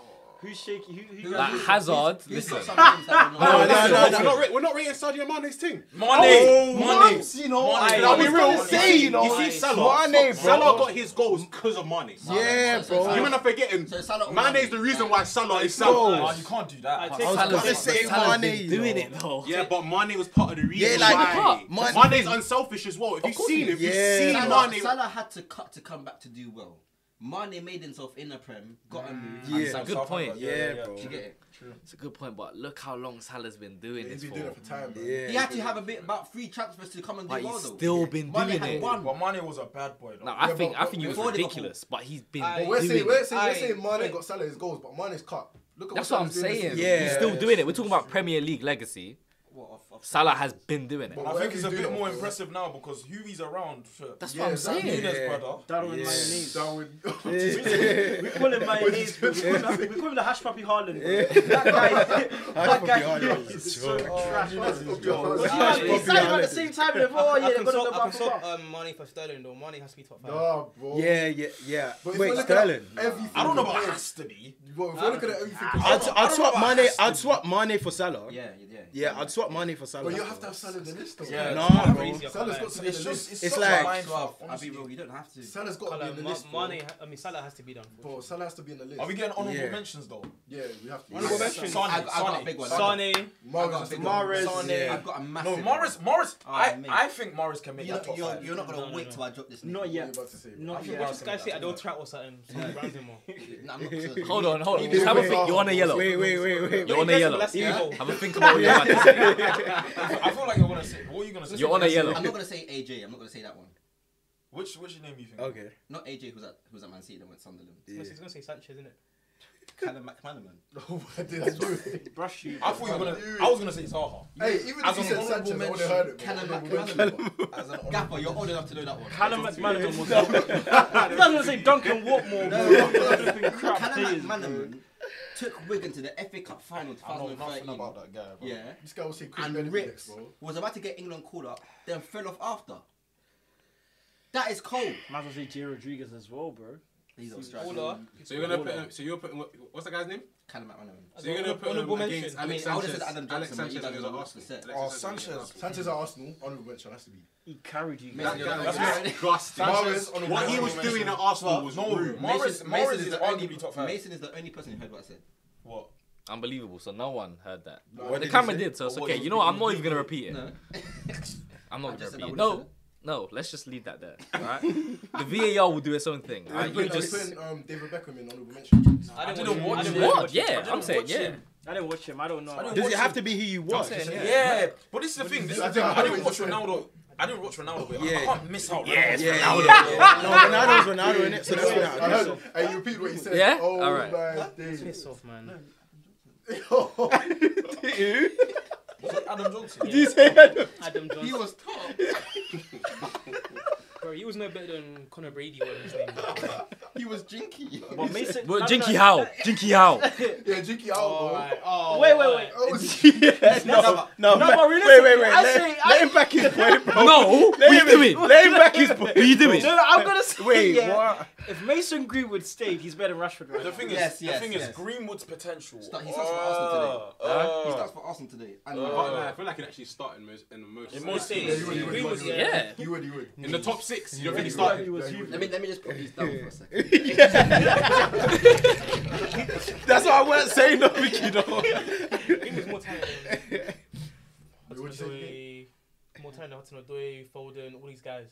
who's shaky? Who Like who's- Hazard, He's listen. got some names that we're No, not- no. We're not rating Sadio Mane's team. Money. You know, I'll be real. You see Salah. Mane, bro. Salah got his goals because of Mane. Yeah, bro. You man are forgetting. So Salah Mane's the reason why Salah is Bro. Salah. Oh, you can't do that. I I take was Salah's gonna say Salah's been Mane. doing yo. it though. Yeah, but Mane was part of the reason Yeah, like- why. Mane- Mane's unselfish as well. If you've seen, if you've Yeah. seen Mane, Salah had to cut to come back to do well. Mane made himself in the Prem, got a move. Yeah. and It's a Salah- good point. Yeah, bro. Do you get it? It's a good point, but look how long Salah's been doing He's this been doing for. it for time, man. Yeah. He had to have about 3 transfers to come and do But well he's though. still been Mane doing had it. one. But Mane was a bad boy. Though. No, I Yeah, think but he was before Liverpool- ridiculous, but he's been But But we're doing saying it. Mane got Salah his goals, but Mane's cut. Look at That's what I'm Salah's doing this saying. season. Yeah. He's still doing it. We're talking about Premier League legacy. What, Salah has been doing it. But I think whatever he's a he's bit doing, more bro. impressive now because who he's around. Shit. That's Yeah, what I'm exactly. saying. Nunes, Yeah. brother. Darwin Yeah. mayonnaise. Darwin. We call him mayonnaise. bro. We call him the hash puppy Haaland. bro. That guy is so trash. He's saying at the same time. they're, Oh yeah, I they're can gonna swap, go I back can for back. swap Mane for Sterling though. Mane has to be top 5. Nah, bro. Yeah. But if Wait, we're looking at Sterling. everything I don't know he about plays, has to be. Bro, if we're looking at everything, I'd swap Mane. I'd swap Mane for Salah. Yeah. Yeah, I'd swap Mane for Salah. but you have to have Salah in the list, though. Yeah. No, Salah's bro. easier, Salah's can't got to be in It's the just list. It's such like- a mind fuck. I'll be honestly. real, you don't have to. Salah's got to be in the lie. list. bro. Salah has to be done. Bro, Salah has to be in the list. Are we getting honourable Yeah. mentions though? Yeah, we have to. Honourable mentions. Sane, I got a big one. Sane. Mahrez. Sane. I've got a No, massive Morris. mate. I think Morris can make You're that top not, 5. you're not gonna No, wait no. till I drop this name. Not What are you yet. about to say? Not think yet. Morris This guy say I don't track or something. So he rounds him off. No, I'm not gonna- Hold on. Wait, Just have a wait, think. You're on a yellow. Wait. You're on a yellow. Let's go. Have a think about what you're about to say. I feel like you're gonna say. What are you gonna say? You're on a yellow. I'm not gonna say AJ. I'm not gonna say that one. Which name you think? Okay. Not AJ, who's at Man City, then went Sunderland. He's gonna say Sanchez, isn't it? Callum McManaman. What did I do? Brush you. I thought you were gonna. I was gonna say Zaha. Hey, even As if you an said honourable Sanchez, I would mention, have heard it. Callum bro. McManaman. As an Gaffer, you're old enough to know that one. Callum McManaman was. I was gonna say Duncan Watmore. bro. Crap Callum players, McManaman took Wigan to the FA Cup final I know 2013. nothing about that guy, bro. Yeah. This guy will say Chris And Benedict Ricks next, bro. was about to get England called up, then fell off after. That is cold. Might as well say Jay Rodriguez as well, bro. He's on Ola. So you're gonna put. So you're putting. What's that guy's name? Callum McManaman. So you're gonna put him Honourable against mention. I mean, Alex I would have Sanchez. said Adam Alex Johnson, but he Sanchez doesn't is at belong to Arsenal. the set. Oh, Sanchez. Sanchez at Arsenal, honourable mention has to be. He carried you. Mason, you're not- That's you're- disgusting. Mahrez, honourable What he was mention. doing at Arsenal was No, rude. Morris is the arguably top 5. Mason is the only person who heard what I said. What? Unbelievable. So no one heard that. What The did camera he say? did, so it's What okay. was You know what? I'm not even gonna repeat it. No. I'm not I gonna just said repeat I it. would've said No, let's just leave that there. Alright? The VAR will do its own thing. I'm Alright? You putting just. David Beckham in honourable mention. I didn't watch it. What? Yeah, I'm saying, yeah. I didn't watch him. I don't know. Does it have to be who you watch? saying, yeah. Yeah, but this is the thing. This is the thing. I didn't watch Yeah. Ronaldo. I but Yeah. I can't miss out. Yeah, it's Yeah, Ronaldo. yeah. No, Ronaldo's Ronaldo in it, so that's I what heard, and you repeat what he said. Yeah? Oh Alright. my days. Piss off, man. Was it Adam Johnson? Do you say that? Adam Johnson. He was top. Bro, he was no better than Conor Brady or his name. He was jinky. But Mason. Well, no, Jinky no, Howe. Jinky Howe. Yeah, Jinky out, bro. Alright. Oh, Wait. Oh, Yeah, no, No, but wait, realistically, wait. I Let, say- let him back his point, bro. No, what are you doing? Let him back his point. What are you doing? No, I'm gonna say. Wait, yeah, what? If Mason Greenwood stayed, he's better than Rashford right The now. thing Yes, is, yes, the thing yes. is, Greenwood's potential. He starts for Arsenal today. He starts for Arsenal today. And I feel like he actually started in the most. In most days. Yeah, you would. Greenwood, You would. Yeah. You would. In the top 6, you don't think he He started? was Yeah, huge. let me just put these down for a second. That's why I weren't saying nothing, you know. England's more talented than Hudson-Odoi, more talented than Hudson-Odoi, Foden, all these guys.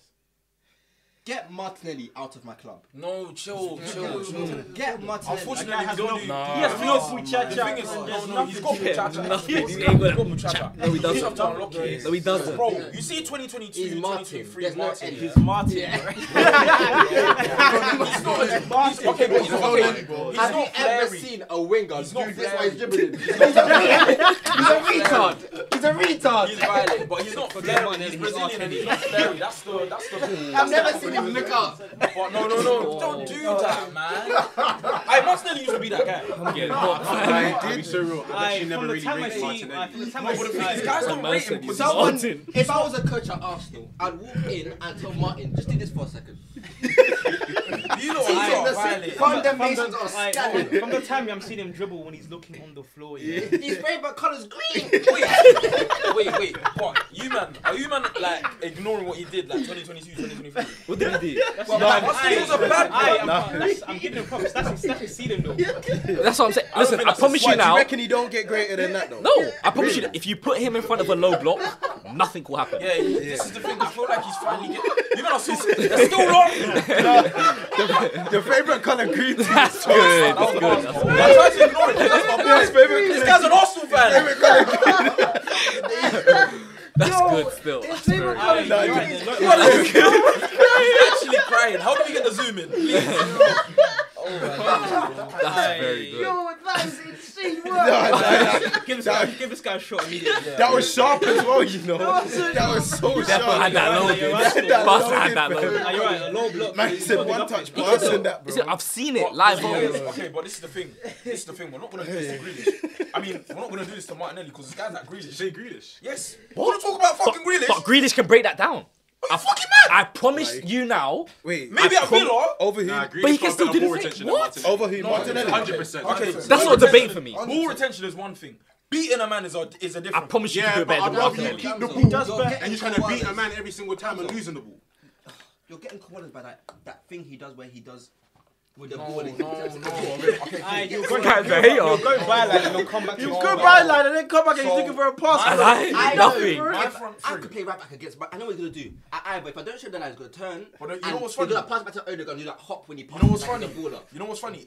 Get Martinelli out of my club. No, chill. Get Martinelli. Unfortunately, we don't do. Yes, no Puchacha. The thing is, no, he's got Puchacha. Nothing. He's He ain't got got Puchacha. No, he doesn't. You have to unlock it. No, he doesn't. Bro, you see 2022, He's Martin. 2023, There's no Martin. end. He's Martin. He's not. Okay, but he's not. He's Have you not ever Flair. seen a winger He's do not this while he's Flair. dribbling? He's a retard. He's a retard. He's violent, but he's not Flair. He's Brazilian and he's not Flair. That's the. I've never seen him look up. But no, don't do that, man. Hey, Martinelli used to be that guy. I'm getting hot. I'll be so real. I bet you never From the really time I rate see, Martinelli. from the time No, I but the see, thing is, guys don't rate him. because Someone, Martin. if I was a coach at Arsenal, I'd walk in and tell Martin, just do this for a second. you know what? Violent. Condemnations are Aye, scattered. from the time I'm seeing him dribble when he's looking on the floor. Yeah. His favourite colour's green. Wait. What? Are you man like ignoring what he did like 2022, 2023? What did he do? Well, Martinelli was a bad player. I'm giving him props. That's his ceiling though. That's what I'm saying. Listen, think I that's promise a you Do you now. reckon he don't get greater than that though? No, I promise you that if you put him in front of a low block, nothing will happen. Yeah, this is the thing. I feel like he's finally getting. You man are still wrong. Your favourite colour green. That's good. That's good. That's good. I tried to ignore it. That's my boy. This guy's an Arsenal fan. That's good still. That's very good. He's actually crying. How can we get the zoom in, please? That's very good. That is insane work. Give this guy a shot immediately. That was sharp as well, you know. That was so Definitely sharp. had that low, dude. That Bust low had that did, low. fam. You're right, a low block. Man He's said got one nothing. touch passing that, bro. Listen, I've seen it live. Okay, but this is the thing. We're not gonna do this to Grealish. I mean, we're not gonna do this to Martinelli because this guy's like Grealish. Say Grealish. Yes. We're gonna talk about fucking Grealish. But Grealish can break that down. Are you fucking mad? I promise you now. Wait, Maybe at Villa. over Nah, here. Grealish But he can got still better do the ball thing. retention than What? Martinelli. Over here, Martinelli. 100%. Okay, That's not a debate for me. Ball retention is one thing. Beating a man is a different. I promise you Yeah, can do it but better I'd than rather you Martinelly. keep the He ball does better. and you're trying to beat a man every single time and losing the ball. You're getting cornered by that thing he does where he does with the No. ball. Okay. You'll That guy's a hater. go byline and he'll come back to You the go byline and then come back and he's looking for a pass. I like nothing. My If front I three. could play right back against, but I know what he's gonna do. But if I don't show the line, he's gonna turn. But you and know what's he's funny? gonna pass back to Odegaard and do that hop when he You passes. know what's like funny? he's a baller. You know what's funny?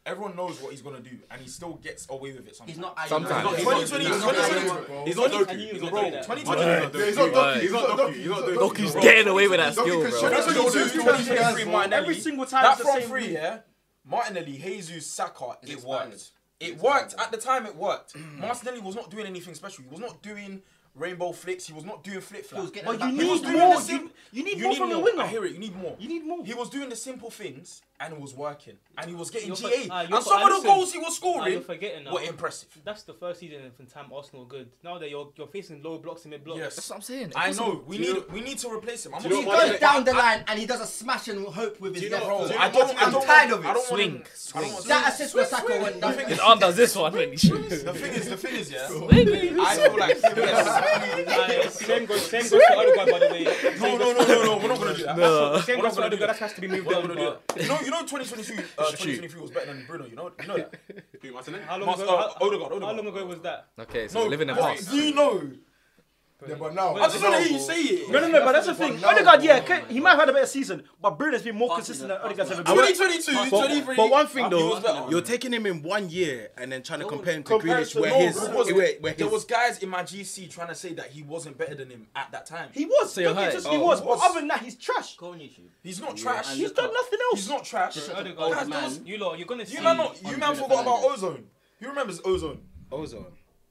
Everyone knows what he's gonna do, and he still gets away with it sometimes. He's not. Sometimes. He's not 2020. He's not Doku. He's not Doku. 2020. He's not Doku. He's not Doku. He's not Doku. Doku's getting away with that skill, bro. 2022, 2023, Martinelli. Every single time That it's the front same three, thing. yeah. Martinelli, Jesus, Saka, It's it expired. worked. It worked. At the time, it worked. Martinelli was not doing anything special. He was not doing rainbow flicks. He was not doing flip He was flops. getting But the you back- He was need doing more. the sim- You need more from the winger. I hear it. You need more. You need more. He was doing the simple things and it was working. And he was getting You're GA. for- And you're some for- of the listen. goals he was You're scoring forgetting now. were impressive. That's the first season from time Arsenal good. Now that you're facing low blocks and mid blocks. Yes. That's what I'm saying. I know. We need to replace him. I'm Do not you He know saying- goes down the line and he does a smash and hope with his you know- left bro, foot. do you I don't. I'm tired of it. I don't Swing. Want I don't want That assist for Saka went down. His arm does this one when he shoots. The thing is, yeah. I feel like Same goes to Odegaard, by the way. no. We're not gonna do that. Same We're goes not to gonna do Odegaard. that. That has to be moved We're not on. gonna do but- that. You know, 2023 was better than Bruno. You know that. Who, Martinelli? How long Mas- ago? Odegaard. How long ago was that? Okay, so we're living in what past. do you know? Yeah, but now. I just want to hear you say it. No, but that's the thing. Odegaard, he might have had a better season, but Bruno's been more consistent than Odegaard's ever been. 2022, 23. But one thing he though, was better. you're taking him in 1 year and then trying to compare him to Compare Grealish, to- where no, his, because where there his, was guys in my GC trying to say that he wasn't better than him at that time. He was. you're Don't get high. twisted, he Oh, was. he But was. other than that, he's trash. Go on YouTube. He's not trash. and He's look done up. nothing else. He's not trash. Odegaard, Guys, man. You lot, you're gonna see. You man forgot about Ozone. Who remembers Ozone? Ozone.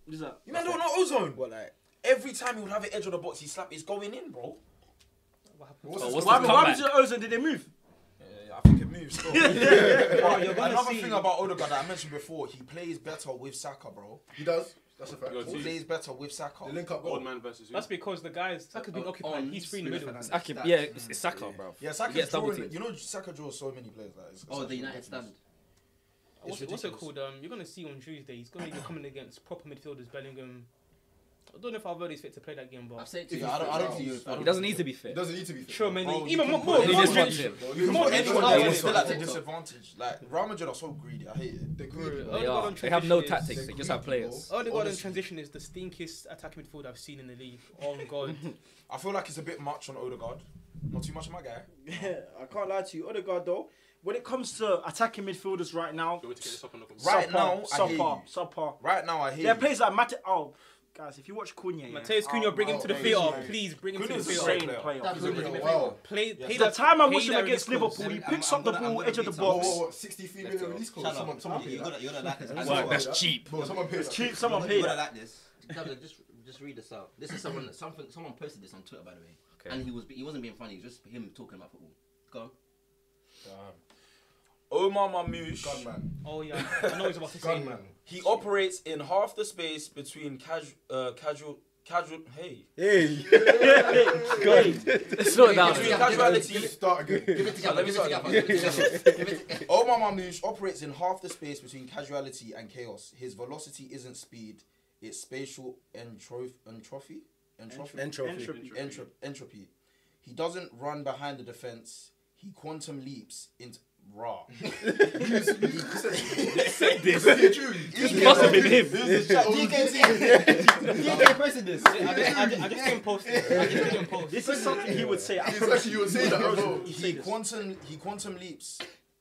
What is that? You man don't know Ozone. What like? Every time he would have an edge of the box, he slap. It's going in, bro. What's What the happened comeback? to Ozone? Did they move? Yeah, I think it moves still. But you're gonna Another see. thing about Odegaard that I mentioned before, he plays better with Saka, bro. He does. That's a fact. Yo, He plays better with Saka. The link up Old goal. man versus who? That's because the guys Saka's been occupied. He's free in the middle. Yeah, it's Saka, bro. Yeah, He Saka's gets double drawing. teamed. You know, Saka draws so many players. Like, it's Oh, the actually United ridiculous. stand. What's it ridiculous. called? You're gonna see on Tuesday. He's gonna be coming against proper midfielders: Bellingham, I don't know if Valverde's fit to play that game, I've but said to If you, he's I fit, don't see you. He doesn't need to be It fit. doesn't need to be fit. sure, many, Bro, even you can more. put He just wants Modric. him. You can More put than anyone anyone else else. Still at a on. disadvantage. Like Real Madrid are so greedy. I hate it. They're greedy, bro. They Odegaard are. on They have no transition is- tactics. They just have players. Odegaard in Honestly. transition is the stinkiest attacking midfielder I've seen in the league. Oh God. I feel like it's a bit much on Odegaard. Not too much of my guy. I can't lie to you. Odegaard though, when it comes to attacking midfielders right now, Do you want me to get this up on the Right now, I hear subpar. Right now, I hear There are you. players like Mate. Oh, guys, if you watch Cunha, yeah, Mateus Cunha, bring him to the oh, theatre. yeah. Please bring him to the Cunha's a theatre. great insane player. player. He's a real wow. Play The that- time I play watched him that against release clause. Liverpool, he I'm picks up the gonna- ball, I'm edge of the gonna beat box. What, 63 million release code? Shut up. Someone paid You're that. gonna like this. Wow, that's cheap. Bro, someone paid that. Cheap, someone You're paid gonna that. like this. Gavin, just read this out. This is someone posted this on Twitter, by the way. Okay. And he wasn't being funny. It was just him talking about football. Go on. Omar Mamouche. Gunman. Oh yeah, I know he's about to say. Gunman. He operates in half the space between casual. Hey. Hey. Slow it down. Between casuality. Start again. Give it together. Let me Give it start. together. Give it together. Omar Mamouche operates in half the space between casuality and chaos. His velocity isn't speed; it's spatial entropy. Entropy. He doesn't run behind the defense. He quantum leaps into raw. This must have been him. DK posted this. I just didn't post it. I just didn't post. This is something he would say. Exactly, you would say that, bro. He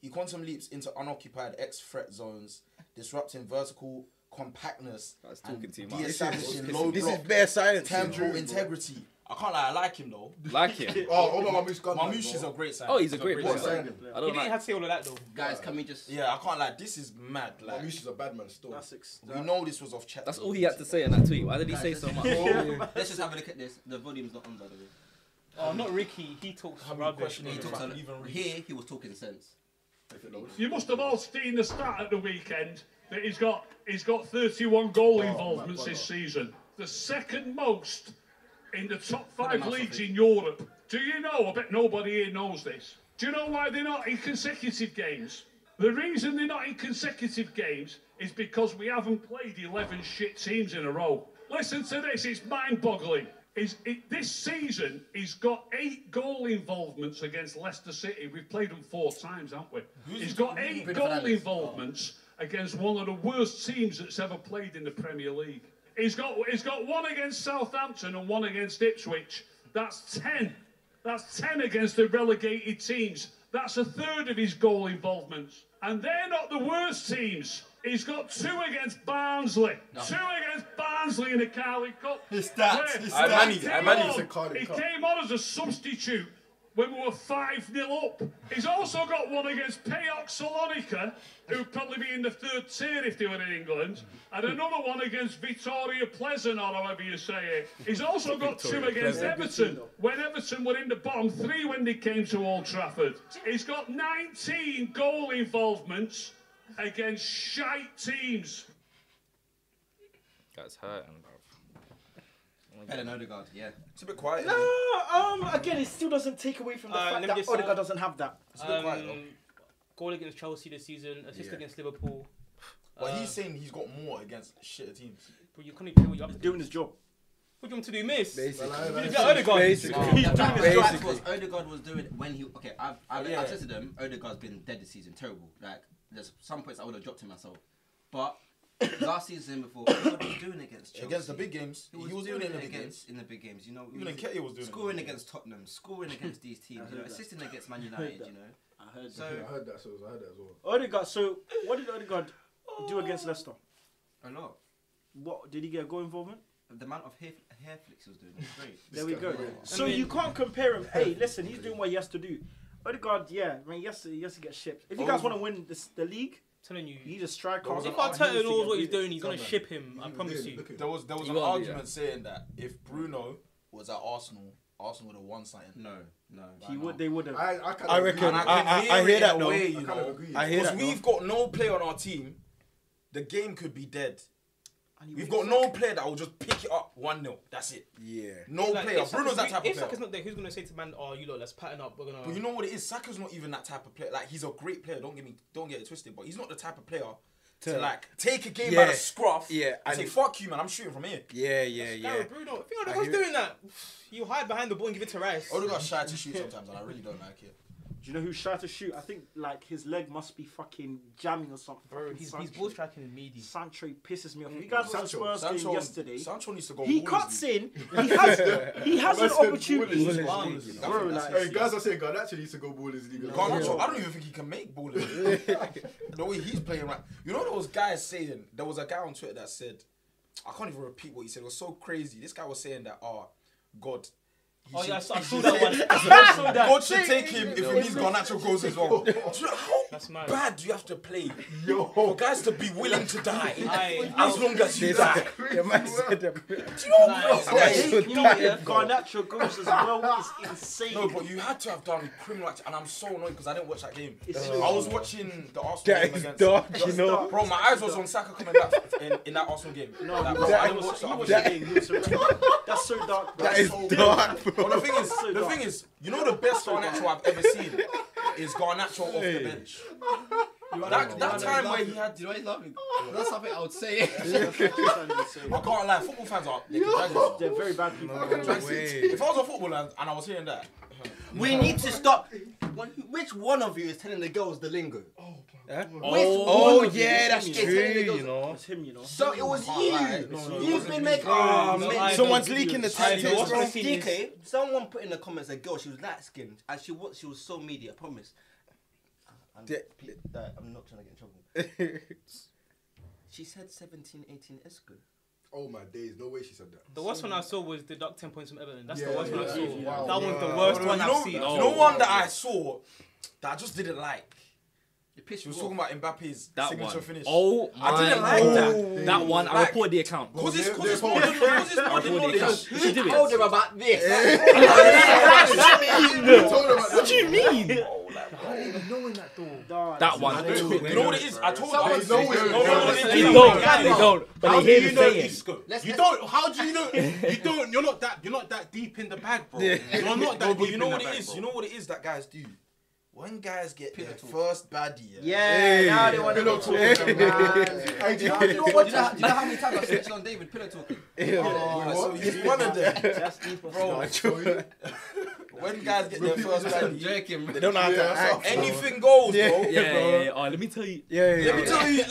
quantum leaps into unoccupied X-threat zones, disrupting vertical compactness That's and talking too much. de-establishing low This is block bare science. temporal integrity. I can't lie, I like him though. Like him. Oh, Omar Mamouche Gunman. Mamouche is a great sign. Oh, he's a great player. signing. I He don't didn't like. have to say all of that though. Guys, can we just? Yeah, I can't lie. This is mad. Like Mamouche is a bad man still. we know this was off chat. That's all he had to say in that tweet. Why did he say so much? Let's just have a look at this. The volume's not on, by the way. Oh, not Ricky. He talks How many rubbish. questions He Yeah, talks but a even read. Here, he was talking sense. You must have all seen the stat at the weekend that he's got 31 goal involvements this season. The second most in the top 5 leagues in Europe. Do you know? I bet nobody here knows this. Do you know why they're not in consecutive games? The reason they're not in consecutive games is because we haven't played 11 shit teams in a row. Listen to this, it's mind-boggling. This season, he's got 8 goal involvements against Leicester City. We've played them 4 times, haven't we? He's got 8 goal involvements against one of the worst teams that's ever played in the Premier League. He's got 1 against Southampton and 1 against Ipswich. That's 10. That's 10 against the relegated teams. That's a third of his goal involvements. And they're not the worst teams. He's got 2 against Barnsley. 2 against Barnsley in the Carling Cup. His stats, Where his he stats. He came on as a substitute when we were 5-0 up. He's also got 1 against PAOK Salonika, who'd probably be in the 3rd tier if they were in England, and another 1 against Victoria Pleasant, or however you say it. He's also got 2 against Everton, when Everton were in the bottom 3 when they came to Old Trafford. He's got 19 goal involvements against shite teams. That's hurting, bro. Better than Odegaard, yeah. It's a bit quiet. Again, it still doesn't take away from the let fact me that just, Odegaard doesn't have that. It's a bit quiet though. Goal against Chelsea this season, assist Yeah. against Liverpool. But he's saying he's got more against shitter teams. But you can't even what you're up He's to. doing his job. What do you want to do, miss? Basically. Yeah, Odegaard. Basically. He's doing his job. That's what Odegaard was doing when he. Okay, I've said to them, Odegaard's been dead this season, terrible. Like, there's some points I would have dropped him myself. But last season before, what was doing against Chelsea? Against the big games, he was doing it in the big games. In the big games, you know. Even Nketiah was doing it. Scoring against Tottenham, scoring against these teams, you know, assisting against Man United, you know. I heard So I heard that as well. Odegaard. So what did Odegaard do against Leicester? a lot. What did he get a goal involvement? The amount of hair flicks he was doing was great. There we go. So I mean- you can't compare him. Hey, listen, he's doing what he has to do. Odegaard, yeah, I mean, he has to get shipped. If you guys want to win the league, Telling you. you need a striker. If Arteta knows what he's doing, he's gonna ship him. I promise you. There was You an won't do argument saying that if Bruno was at Arsenal, Arsenal would have won something. No. He would. They would have. I reckon. And I hear that. No, way, I you kind know, of agree. I hear because that. we've got no player on our team. The game could be dead. We've got no player that will just pick it up 1-0. That's it. Yeah. No Like, player. if Bruno's that Saka's- type of If player. Saka's not there, who's gonna say to man, "Oh, you lot, let's pattern up. We're gonna." But you know what it is? Saka's not even that type of player. Like, he's a great player. Don't get it twisted. But he's not the type of player to like take a game Yeah. by the scruff Yeah, and and say, it- fuck you, man, I'm shooting from here. Yeah, yeah, yeah. Gary Bruno. If you're doing that, you hide behind the ball and give it to Rice. Odegaard's shy to shoot sometimes, and I really don't like it. Do you know who's shy to shoot? I think like his leg must be fucking jamming or something. Bro, Fucking he's Sancho. ball striking in meaty. Sancho pisses me off. You guys watched the Spurs game yesterday. Sancho needs to go. He Ballers cuts League. in. He has an opportunity. Ballers League. Bro, like, Hey, guys are saying Garnacho needs to go Ballers League. Garnacho, I don't even think he can make ballers. The way he's playing right. You know those guys saying, there was a guy on Twitter that said, I can't even repeat what he said, it was so crazy. This guy was saying that, God. Oh yeah, I saw that one. I saw that. God should take him if it means Garnacho goes as well. Do you know That's how mad. bad do you have to play for guys to be willing to die Aye. as long as you die? The man said that. Do you know what? you know, if Garnacho goes as well, it's insane. No, but you had to have done criminal act, and I'm so annoyed because I didn't watch that game. It's I was watching the Arsenal That game is against. dark, you know. Bro, my eyes was on Saka coming back in that Arsenal game. No, Like, he bro, I was, didn't watch the he other was game. saying he was that's so dark. Bro. That is so dark, bro. But the thing is, you know the best Garnacho I've ever seen is Garnacho off the bench. That time where he had, Do you know what he's laughing? That's something I would say. I can't lie, football fans are they can drag us. They're very bad people. If I was a footballer and I was hearing that, We need to stop. Which one of you is telling the girls the lingo? Oh, yeah, that's It's true, him, it goes- you know. It's him, you know. So it was lie. you. No, it You've wasn't been me. making. I Someone's don't leaking the do this. tactics, What's bro. the thing is- DK, someone put in the comments a girl, she was light skinned and she was so media, I promise. I'm not trying to get in trouble. She said 17, 18 Esco. Oh my days, no way she said that. The worst one I saw was deduct 10 points from Everton. That's the Yeah, worst one I yeah, saw. yeah. That one's the worst one I've seen. you know one that I saw that I just didn't like. It pissed She me was talking off. about Mbappe's That signature one. finish. Oh I didn't my like God. that. That one, I Like- reported the account. Because it's They're modern knowledge. Who should do it? Told him about this. What do you mean? That one. You know what it is? I told you. They don't. But How they do hear you the know saying. Isco? Let's- You don't. How do you know? You don't. You're not that deep in the bag, bro. You're not that No, deep but you know in what the it bag, is? bro. You know what it is that guys do? When guys get their first baddie, Yeah, now they want to go talk. Hey, do you know Do you know how many times I've switched on David pillow talking? so he's one of them. That's deep, bro. When guys get their first I'm baddie, joking, They don't know how to act. anything goes, bro. Yeah. Oh, let me tell you. Yeah, Let me tell you.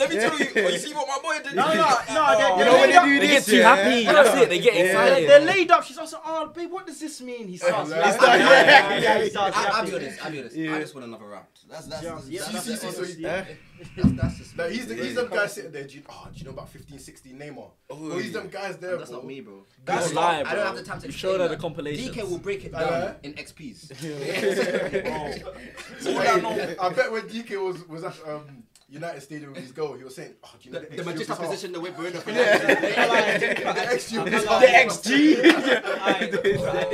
Oh, you see what my boy did? No, You know they're when laid up. they do They get this, too yeah? happy. That's it. They get excited. They're laid up. She's also, oh, babe, what does this mean? He starts. He starts- Yeah, he starts. I'll be yapping. honest. Yeah. I just want another round. That's Yeah, that's just Like, he's them guys sitting there, do you know about 15, 16 Neymar? Oh, he's them guys there, That's bro. not me, bro. That's Don't not. lie, I bro. don't have the time to You showed her the explain compilations. that. DK will break it Yeah. down in XPs. I bet when DK was at United Stadium with his girl, he was saying, oh, do you know The magician position, the whip, we're in the The XG was half. The XG. I did do that.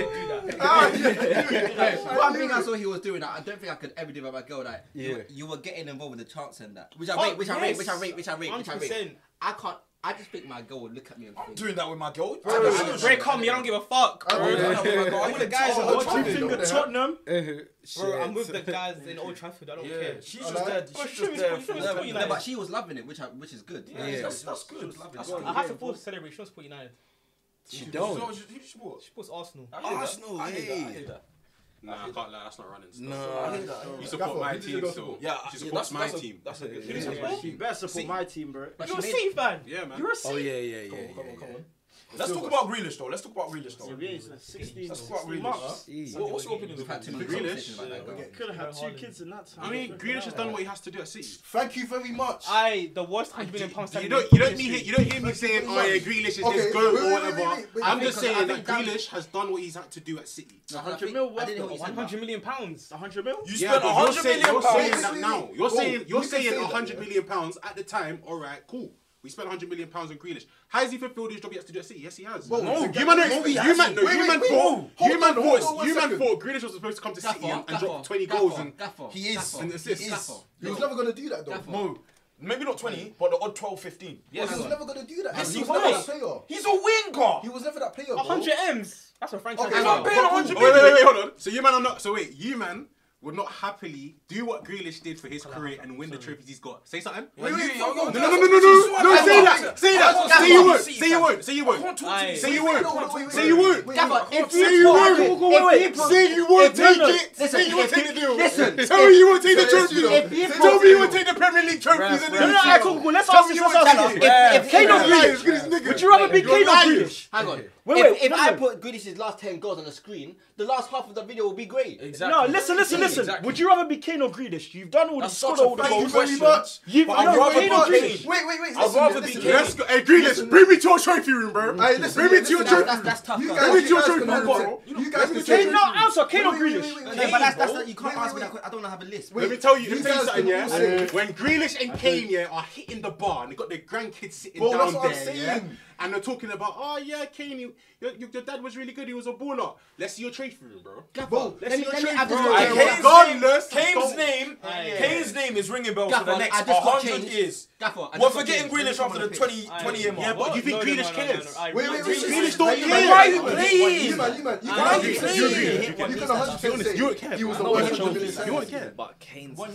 One thing I saw he was doing, I don't think I could ever do that with my girl. That Yeah. you were getting involved with the chance and that, which Oh, I rate. yes. 100%. I can't. I just think my girl would look at me and I'm think, doing that with my girl. Break on me, I don't give a fuck, bro. I'm with the guys at Old What do you Trafford. think of Tottenham? Bro, I'm with the guys in Old Trafford. I don't care. She's just there. Bro, She's show just me there. his point, for- show me his point. no, but she was loving it, which is good. Yeah. That's good. That's I had to force to celebrate. She wants to put United. She Who don't. do you support? She puts Arsenal. Arsenal, I hear hey. that. Nah, I can't lie. That's not running. Stuff. No. You support my Who did you team go still. support? Yeah, She supports my team. That's a good Who does he thing. support? You better support my team, bro. But You're a she City fan. Yeah, man. You're a Oh, C. yeah. Let's talk about Grealish though. Let's talk about Grealish though. Yeah, it's like 16, Let's talk about 16 Grealish. months. What's your opinion? We've had too many Grealish? conversations about that girl. Could have had 2 kids in that time. I mean, Grealish has done what he has to do at City. Thank you very much. The worst £100 million You signing don't hear me saying, oh yeah, Grealish is Okay, this goat wait, or wait, whatever. wait, wait. I'm I just think- saying I that think that- Grealish has done what he's had to do at City. 100 mil worth. I didn't know what you said. £100 million. 100 mil? You Yeah, spent but 100 million you're saying pounds. that now. You're Whoa, saying you can say that, 100 yeah. million pounds at the time. All right, cool. We spent 100 million pounds on Grealish. Has he fulfilled his job he has to do at City? Yes, he has. Whoa, No, the you guy- man, no, he you hasn't. man, no, Wait, you wait, man wait, thought, hold you on, man hold on thought, one you man second. thought Grealish was supposed to come to City and drop 20 goals and. He is. And assists. He was never going to do that, though. Gaffer. No, maybe not 20, but the odd 12, 15. He was never going to do that. Yes, He he was never was. that player. He's a winger. He was never that player, bro. 100 M's. That's a franchise. Okay, I'm so- not paying 100 Wait, million. hold on. So you man are not. So wait, you man would not happily do what Grealish did for his career and win the trophies he's got. Say something. Wait, No, say say that. Say that. Say you won't. Say you won't. Say you won't. Say you won't. Say you won't. If Say you won't. Say you won't take it. Say you won't take the deal. Listen. Tell me you won't take the trophy. If Tell me you won't take the Premier League trophies. cool. Let's ask this. If Kane or Grealish, would you rather be Kane or Grealish? Hang on. Wait, If I put Grealish's last 10 goals on the screen, the last half of the video will be great. Exactly. No, listen. Exactly. Would you rather be Kane or Grealish? You've done all That's this, scored such a all the funny goals. question. You've But I'd no, rather Kane or be Grealish. Kane. Wait. I'd rather be Kane. Let's go. Hey, Grealish, bring me to your trophy room, bro. Hey, listen, Bring me to your listen, trophy room. That's tough. You guys. guys, Bring me you to your guys trophy can room, answer. bro. You guys can Kane, say no, answer. Kane or Grealish? Okay, but that's bro. you can't ask me that question. I don't have a list. Let me tell you you something, guys can yeah. all say- When Grealish and Kane, yeah, are hitting the bar and they got their grandkids sitting Bro, down that's what I'm there, yeah, saying. and they're talking about, oh yeah, Kane, your dad was really good. He was a baller. Let's see your trophy room, bro. Bro, Let's see your let me trophy add this room. one. Regardless, Kane's name is ringing bells for the Gaffer, next I just got 100 changed. years. Gaffer, I We're just got forgetting changed. Grealish after the 20 year mark. Yeah, but you think Grealish cares? Wait. Grealish don't You care. Why are you man, playing? You man. You Why are you can playing? You can 100% say You won't care. he was the You worst won't 100 million care. You won't signing. care. But Kane's No. I'm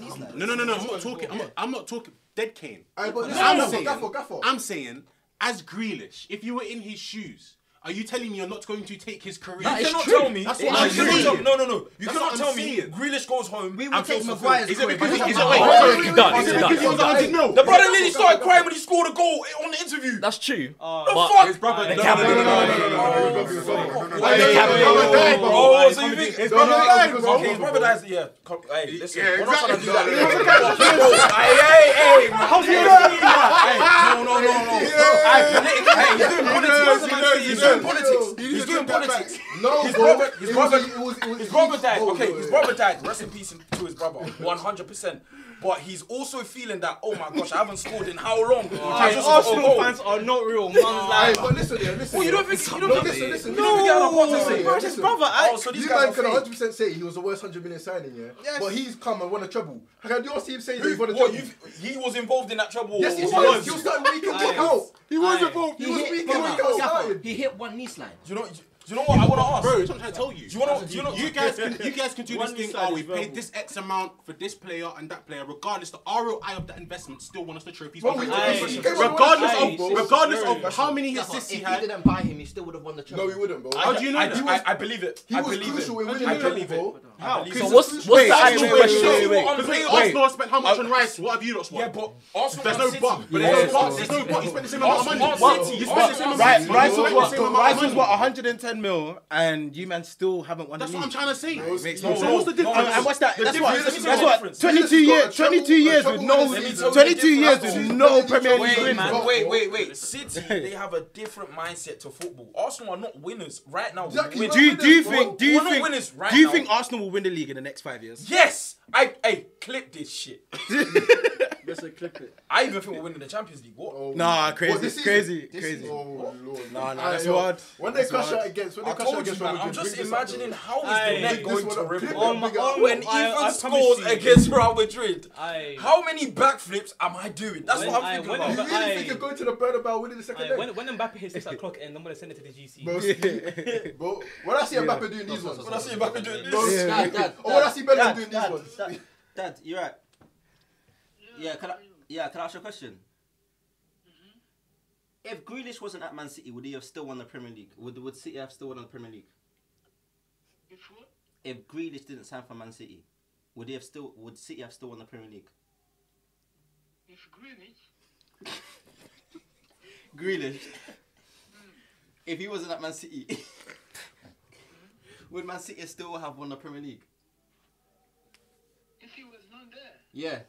not talking. I'm not talking dead Kane. Aye, but I'm listen, saying, Gaffer. I'm saying, as Grealish, if you were in his shoes, are you telling me you're not going to take his career? You cannot tell me. That's You what I'm cannot saying. tell me. No. You That's cannot what tell I'm me. saying. Grealish goes home. We and will take feels Maguire's fulfilled. Is it career. because but he's we away? can't- He's done. Is it because he was 100 mil? The brother literally started crying when he scored a goal on the interview. That's true. The but fuck? His brother. The No, camera- no, no, no, no, no, no, no, no, no. Oh, so you think His brother died, bro. Okay, his brother dies. Yeah. Hey, listen. Yeah, We're not trying to do that. exactly. Hey, man. How's he doing that? No. He's doing politics. He's doing politics. No, His bro. brother- His brother died. Okay, his brother died. Rest in peace to his brother. 100%. But he's also feeling that, oh my gosh, I haven't scored in how long? I just scored a Arsenal goal. fans are not real. Man's Aye, like, but listen. Well, you don't think? You don't think? Listen. You don't think I'm about to say? No, His listen. brother. Oh, so these You guys man are can fake. 100% say he was the worst 100 million signing, yeah? Yes. But he's come and won a treble. How can you see him saying that he won a What, treble? he was involved in that trouble. Yes, he Or was. He was starting week in, week out. He was involved. He was hit- week in, Gaffer, week out starting. He hit one knee slide. Do you know what I want to ask? Bro, that's what I'm trying to tell you. Do you know? You guys can do this thing. Oh, we paid this X amount for this player and that player. Regardless, the ROI of that investment still won us the trophies. Bro, Regardless of how many assists he If you had. didn't buy him, he still would have won the trophy. No, he wouldn't, bro. How do you know that? I believe it. He I was believe crucial in it. winning I the believe treble, it. bro. I believe so it. what's the actual question? Because Arsenal have spent how much on Rice? What have you lot Yeah, spent? but Arsenal. There's Man no City- but. but There's there's no no but. There's no but. He spent the same amount of money. Arsenal- He spent the same amount of Rice money. was He spent the same amount of Rice was money. what 110 mil, and you man still haven't won the That's what I'm league. trying to say. Makes So no what's sense. the difference? And what's that? The That's difference- what. let me tell That's you the what. difference. 22 years. 22 years with no. Let me tell you 22 the years difference. with no Premier League Wait, wins. man. Wait. City, they have a different mindset to football. Arsenal are not winners right now. Exactly. Win. Do you think? We're not winners right Do you now. think Arsenal will win the league in the next 5 years? Yes. Hey, clip this shit. Let's say clip it. I even think we're winning the Champions League. What? Nah, crazy, What, this season? crazy, This crazy. season? Oh Lord. Nah, Aye, that's yo, hard. When they That's crash hard. out against, when they I crash out told you, against man. Real I'm Madrid, just bring this up, imagining bro. how is the Aye. net Bring going this to one up. ripple Bring it up. when I even promise scores you. against Real Madrid. Aye. How many backflips am I doing? That's what I'm thinking when- about. You really think you're going to the Bernabeu winning the second leg? When Mbappe hits 6 o'clock and I'm gonna send it to the GC. Bro, when I see Mbappe doing these ones, When I see Mbappe doing this, Dad, or when I see Bellingham doing these ones, Dad, you're right. Yeah, can I ask you a question? If Grealish wasn't at Man City, would he have still won the Premier League? Would City have still won the Premier League? If Grealish didn't sign for Man City, would City have still won the Premier League? Grealish. If he wasn't at Man City, would Man City still have won the Premier League? If he was not there, Yeah.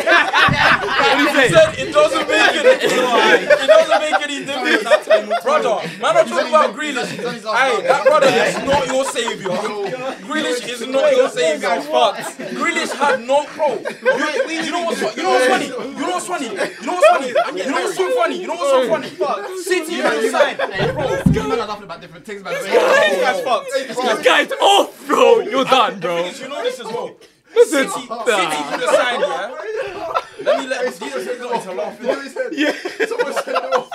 He said it doesn't make any difference. Brother, man, I'm talking about Grealish. Hey, that brother is not your savior. Grealish is not your savior. Grealish had no pro. You know what's funny? You know what's so funny? City even signed. Bro, you men are laughing about different things, man. This guy's off, bro. You're done, bro. You know this as well. Listen, City could have signed, yeah? Let me let these guys not to laugh. someone send him off.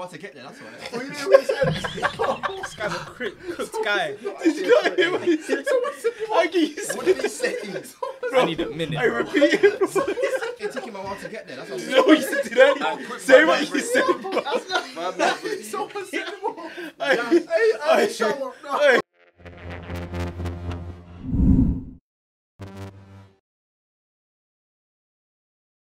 while to get there. That's why. Oh, you know what he said? This guy's a cooked guy. Did you not hear what he said? What did he say? I need a minute. I Bro. repeat it. It took him a while to get there. That's what I'm saying. No, you said that. Say what you said. Someone said more. Hey, Shower.